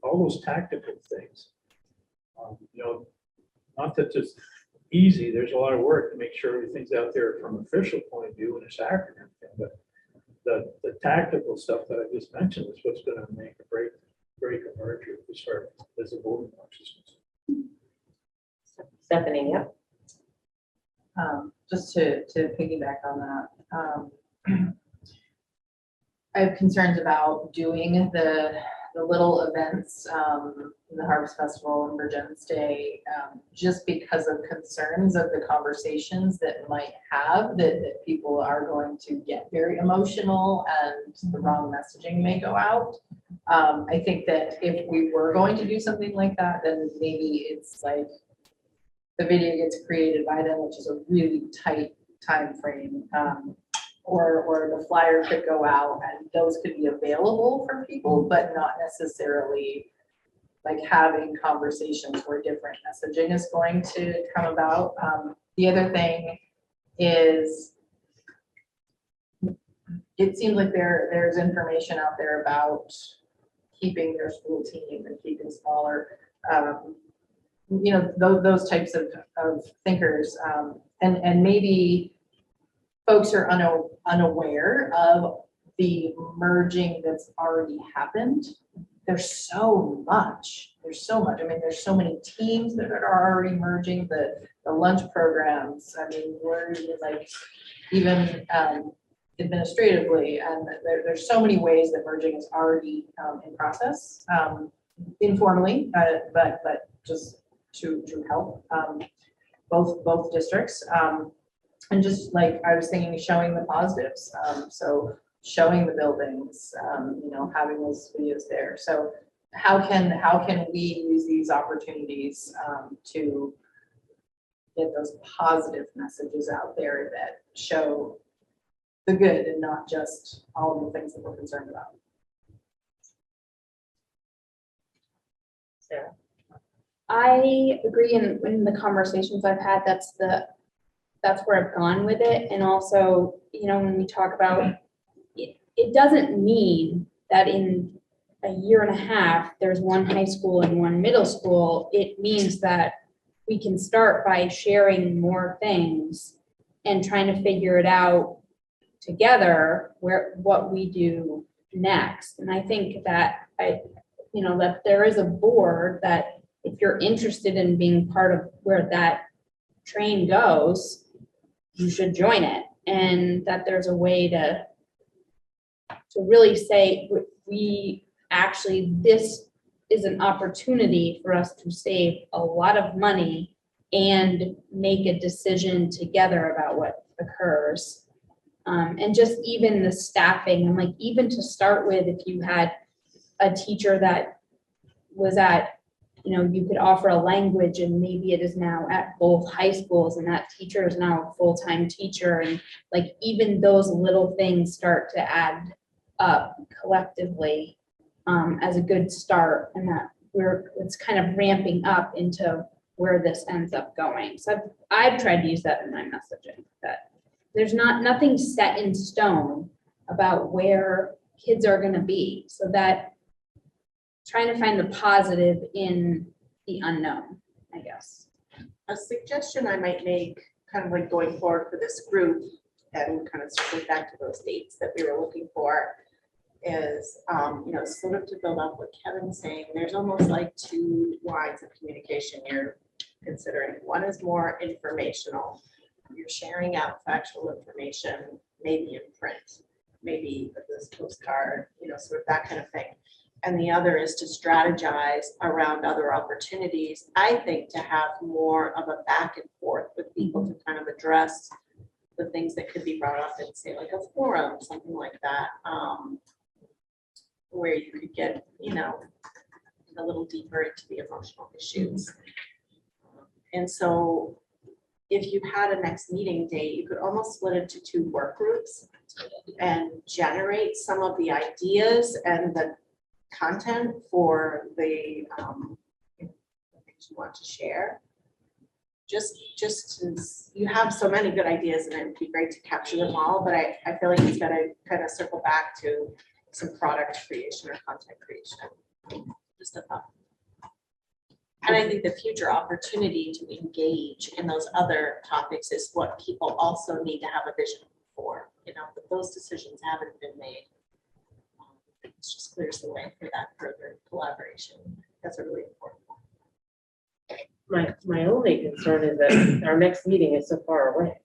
all those tactical things. Not that it's easy, there's a lot of work to make sure everything's out there from an official point of view and it's accurate, and everything, but the tactical stuff that I just mentioned is what's gonna make a break a merger as far as the voting box is concerned.
Stephanie, yep.
Just to piggyback on that, I have concerns about doing the little events, the Harvest Festival and Virgin's Day, just because of concerns of the conversations that might have, that people are going to get very emotional and the wrong messaging may go out. I think that if we were going to do something like that, then maybe it's like the video gets created by them, which is a really tight time frame. Or the flyer could go out and those could be available for people, but not necessarily like having conversations where different messaging is going to come about. The other thing is, it seems like there's information out there about keeping your school team and keeping smaller, those types of thinkers, and maybe folks are unaware of the merging that's already happened. There's so much. I mean, there's so many teams that are already merging, the lunch programs. I mean, we're like even administratively, and there's so many ways that merging is already in process, informally, but just to help both districts. And just like I was thinking, showing the positives. So showing the buildings, having those videos there. So how can we use these opportunities to get those positive messages out there that show the good and not just all of the things that we're concerned about?
Sarah?
I agree in the conversations I've had, that's where I've gone with it. And also, when we talk about it, it doesn't mean that in a year and a half, there's one high school and one middle school. It means that we can start by sharing more things and trying to figure it out together what we do next. And I think that that there is a board that if you're interested in being part of where that train goes, you should join it. And that there's a way to really say, we actually, this is an opportunity for us to save a lot of money and make a decision together about what occurs. And just even the staffing, and like even to start with, if you had a teacher that was at, you could offer a language and maybe it is now at both high schools and that teacher is now a full-time teacher. And like even those little things start to add up collectively as a good start, and that it's kind of ramping up into where this ends up going. So I've tried to use that in my messaging, that there's nothing set in stone about where kids are going to be, so that trying to find the positive in the unknown, I guess.
A suggestion I might make, kind of like going forward for this group, and kind of circling back to those dates that we were looking for, is, sort of to build up what Kevin's saying, there's almost like two lines of communication you're considering. One is more informational. You're sharing out factual information, maybe in print, maybe this postcard, sort of that kind of thing. And the other is to strategize around other opportunities, I think, to have more of a back and forth with people to kind of address the things that could be brought up in, say, like a forum, something like that, where you could get, a little deeper into the emotional issues. And so if you had a next meeting date, you could almost split it to 2 work groups and generate some of the ideas and the content for the things you want to share. Just as you have so many good ideas and it would be great to capture them all, but I feel like it's got to kind of circle back to some product creation or content creation. Just a thought. And I think the future opportunity to engage in those other topics is what people also need to have a vision for, you know, but those decisions haven't been made. It just clears the way for that further collaboration. That's a really important one.
My only concern is that our next meeting is so far away.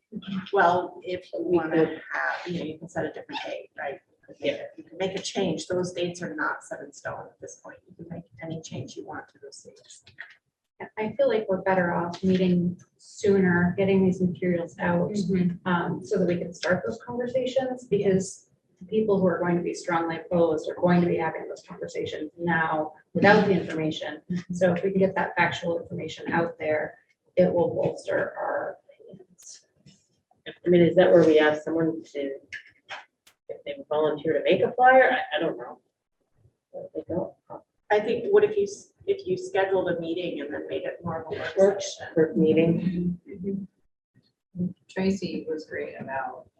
Well, if you want to have, you know, you can set a different date, right?
Yeah.
You can make a change. Those dates are not set in stone at this point. You can make any change you want to those dates.
I feel like we're better off meeting sooner, getting these materials out, so that we can start those conversations, because the people who are going to be strongly opposed are going to be having those conversations now without the information. So if we can get that factual information out there, it will bolster our opinions.
I mean, is that where we ask someone to, if they volunteer to make a flyer? I don't know. They don't.
I think, what if you scheduled a meeting and then made it more of a work session?
Work meeting.
Tracy was great about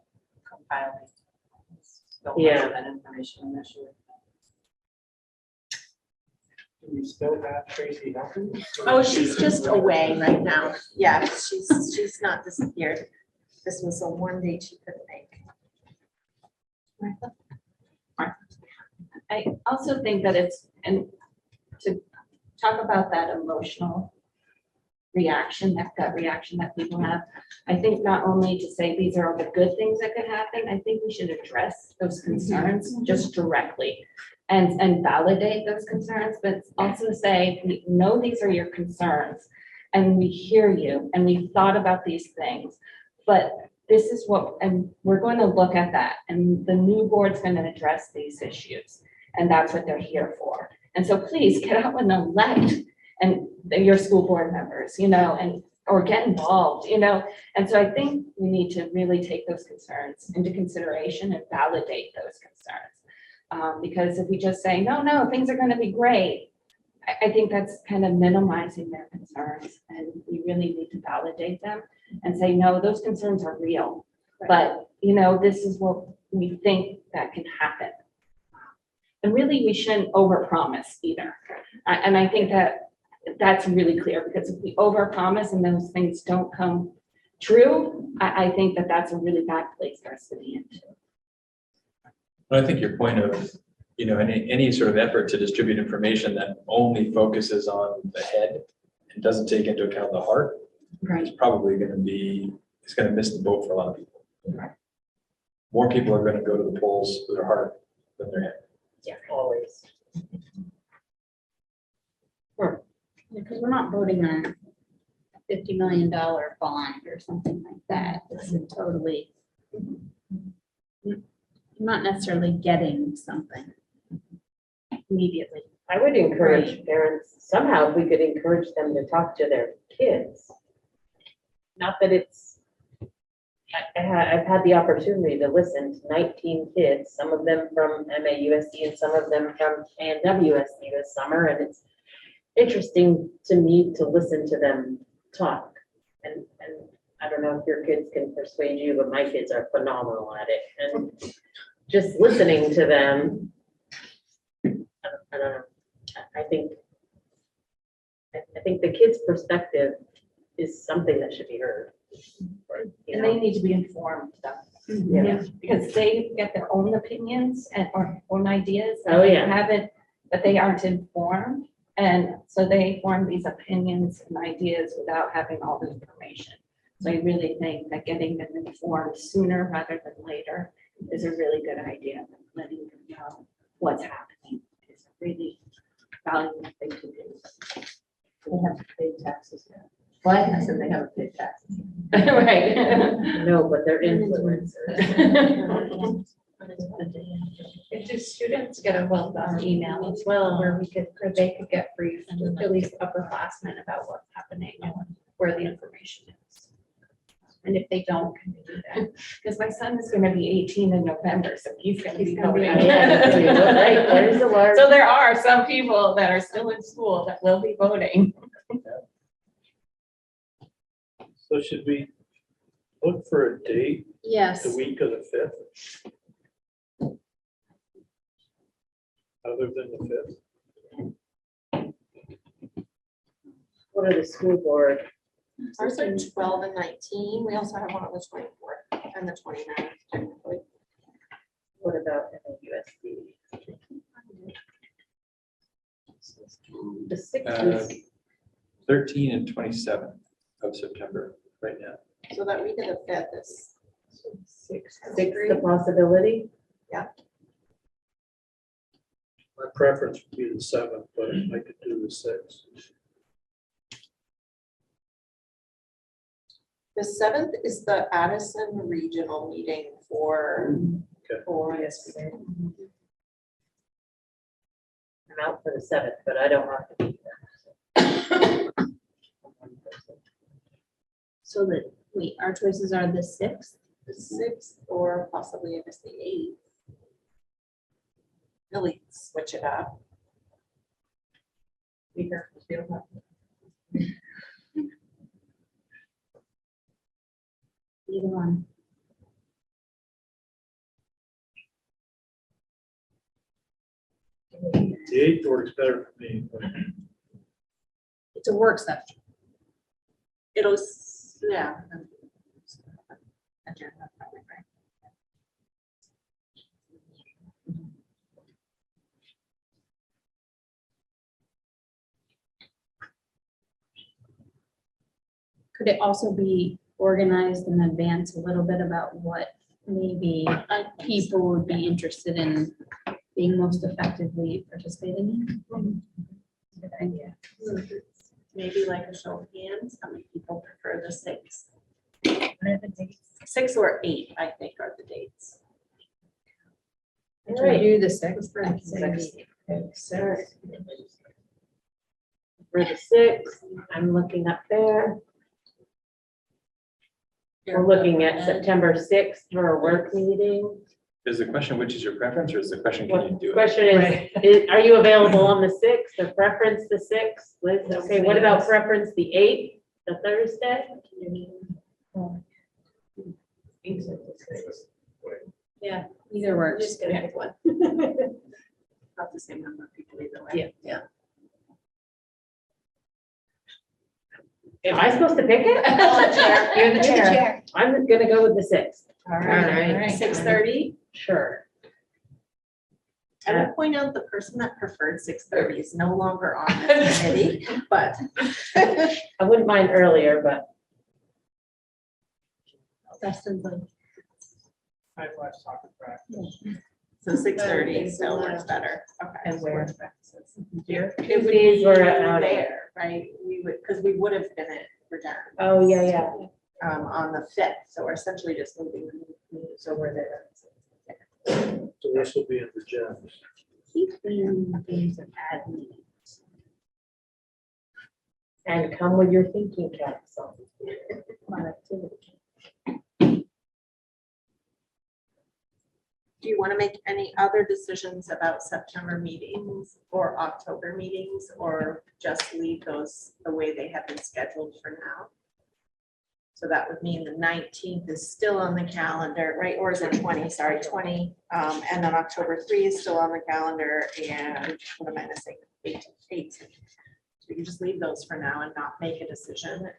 compiling.
Yeah.
That information initially.
Do we still have Tracy helping?
Oh, she's just away right now. Yeah, she's not disappeared. This was the one date she couldn't make.
I also think that it's, and to talk about that emotional reaction, that gut reaction that people have, I think not only to say these are all the good things that could happen, I think we should address those concerns just directly and validate those concerns, but also say, we know these are your concerns and we hear you and we've thought about these things, but this is what, and we're going to look at that, and the new board's going to address these issues, and that's what they're here for. And so please get out and elect and your school board members, you know, and or get involved, you know. And so I think we need to really take those concerns into consideration and validate those concerns. Because if we just say, no, things are going to be great, I think that's kind of minimizing their concerns, and we really need to validate them and say, no, those concerns are real, but you know, this is what we think that can happen. And really, we shouldn't overpromise either. And I think that that's really clear, because if we overpromise and those things don't come true, I think that that's a really bad place for us to be into.
But I think your point of, you know, any sort of effort to distribute information that only focuses on the head and doesn't take into account the heart is probably going to be, it's going to miss the boat for a lot of people.
Right.
More people are going to go to the polls with their heart than their head.
Yeah, always.
Because we're not voting on a $50 million bond or something like that. It's a totally, you're not necessarily getting something immediately.
I would encourage parents, somehow if we could encourage them to talk to their kids. Not that it's, I've had the opportunity to listen to 19 kids, some of them from MAUSD and some of them from ANSWD this summer, and it's interesting to me to listen to them talk. And I don't know if your kids can persuade you, but my kids are phenomenal at it. And just listening to them, I don't know. I think the kids' perspective is something that should be heard.
And they need to be informed though.
Yeah.
Because they get their own opinions and or own ideas.
Oh,
they
yeah.
haven't, but they aren't informed. And so they form these opinions and ideas without having all the information. So I really think that getting them informed sooner rather than later is a really good idea. Letting them know what's happening is a really valuable thing to do.
They have to pay taxes now.
What?
I said they haven't paid taxes.
Right.
No, but they're influencers.
If the students get a well-done email as well, where they could get briefed, at least upperclassmen, about what's happening and where the information is. And if they don't, can they do that?
Because my son is gonna be 18 in November, so he's gonna be
gonna be-
voting.
Right, there's the word.
So there are some people that are still in school that will be voting.
So should we look for a date,
Yes.
the week of the 5th? Other than the 5th?
What are the school board?
Ours are 12 and 19. We also have one on the 24th and the 29th technically.
What about MAUSD? The sixth is
13 and 27 of September right now.
So that week of the 5th is.
six, the possibility.
My preference would be the 7th, but I could do the 6th.
The 7th is the Addison Regional Meeting for.
Okay.
For
I'm out for the 7th, but I don't have to be there.
So that, wait, our choices are the 6th?
the 6th or possibly I guess the 8th. Really switch it up. Be here for 2 o'clock.
Either one.
The 8th works better for me. but
It's a work session.
Yeah. Agenda, probably, right?
Could it also be organized in advance a little bit about what maybe people would be interested in being most effectively participating in? Good idea.
Maybe like a show of hands, how many people prefer the 6th?
What are the dates?
6 or 8, I think, are the dates.
Should we do the 6th?
For the 6th, I'm looking up there. We're looking at September 6th for a work meeting.
Is the question which is your preference, or is the question can you
What
do it?
question is, are you available on the 6th or preference the 6th? Liz, okay, what about preference the 8th, the Thursday?
Yeah, either works.
Just gonna pick one.
Not the same number of people either way.
Yeah. Am I supposed to pick it?
You're the chair.
I'm gonna go with the 6th.
All
right.
6:30.
Sure.
I will point out the person that preferred 6:30 is no longer on the committee, but.
I wouldn't mind earlier, but
Dustin's like,
I watch soccer practice.
So 6:30 still works better. Okay.
And where?
Here.
Tuesdays we're at Mount A.
There, right? We would, because we would have been at Virginia.
Oh, yeah.
On the 5th, so we're essentially just moving the meetings over there.
So this will be in the gems.
keep being things of admin.
And come with your thinking caps on.
Productivity.
Do you want to make any other decisions about September meetings or October meetings, or just leave those the way they have been scheduled for now? So that would mean the 19th is still on the calendar, right? Or is it 20? Sorry, 20. And then October 3 is still on the calendar. And what am I missing? 8. So we can just leave those for now and not make a decision.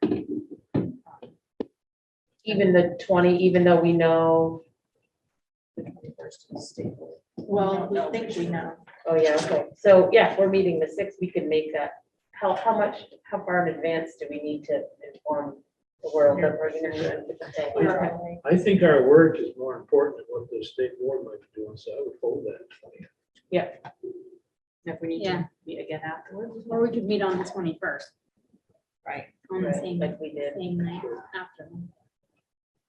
Even the 20, even though we know.
Well, we think we know.
Oh, yeah, okay. So, yeah, if we're meeting the 6th, we can make that. How far in advance do we need to inform the world that we're going to do it?
I think our work is more important than what the state board might be doing, so I would hold that 20.
If we need
Yeah.
to meet again afterwards.
Or we could meet on the 21st.
Right.
On the
Right,
same,
like we did.
same night after.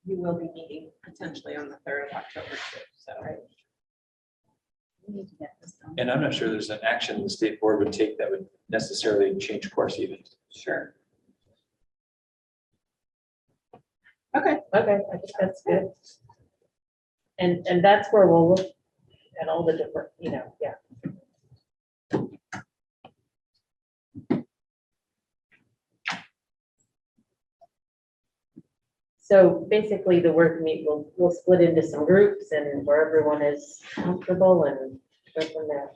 You will be meeting potentially on the 3rd of October too, so.
We need to get this done.
And I'm not sure there's an action the state board would take that would necessarily change course even.
Sure. Okay.
Okay, I think that's good. And that's where we'll look at all the different, yeah. So basically, the work meet, we'll split into some groups and where everyone is comfortable and go from there.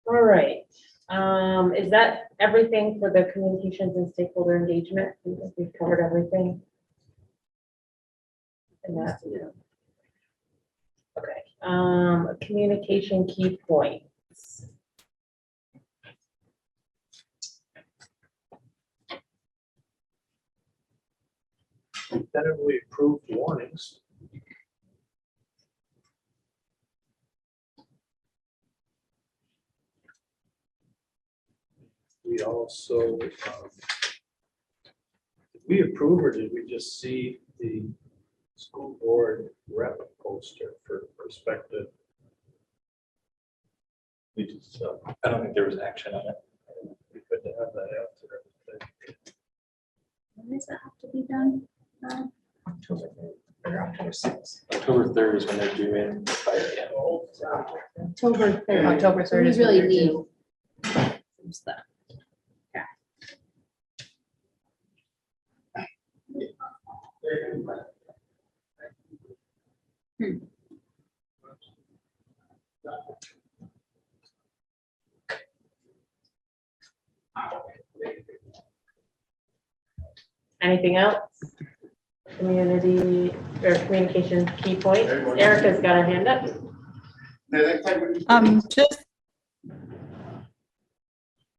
All right, is that everything for the communications and stakeholder engagement? I think we've covered everything. And that, okay, communication key points.
Tentatively approved warnings. We also, did we approve or did we just see the school board rep poster for perspective?
We just,
I don't think there was action on it.
We could have that out there.
When does that have to be done?
October 6th.
October 3rd is when they're due in. Yeah.
October 3rd.
October
So
3rd
we
is when
really
they're
need.
due.
Who's that?
Anything else? Community or communication key points? Erica's got her hand up.
Just,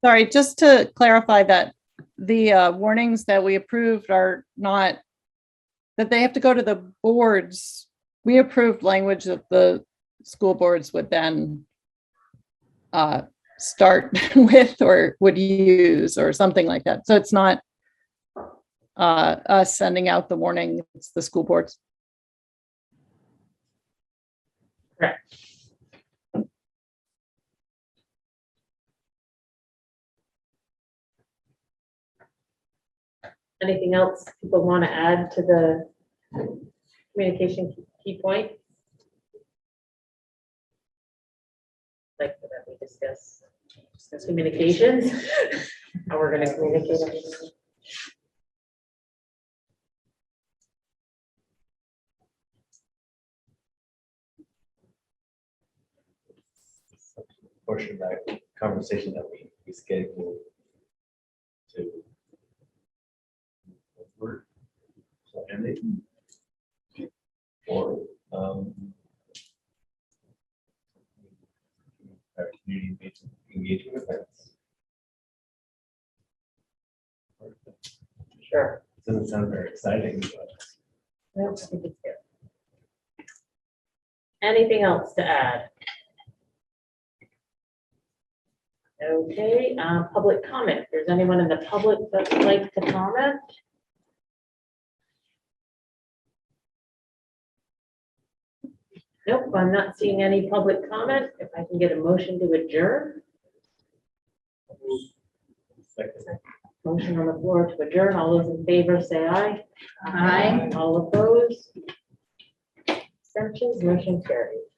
sorry, just to clarify that the warnings that we approved are not, that they have to go to the boards. We approved language that the school boards would then start with or would use or something like that. So it's not us sending out the warning, it's the school boards.
Correct. Anything else people want to add to the communication key point? Like that we discuss communications, how we're going to communicate everything.
portion of that conversation that we scheduled to. Work. So, and they, or, our community engagement events.
Sure.
Doesn't sound very exciting, but.
No, I think it's good. Anything else to add? Okay, public comment. If there's anyone in the public that would like to comment? Nope, I'm not seeing any public comment. If I can get a motion to adjourn. Motion on the floor to adjourn. All those in favor say aye.
Aye.
All opposed? Abstentions, motion carries.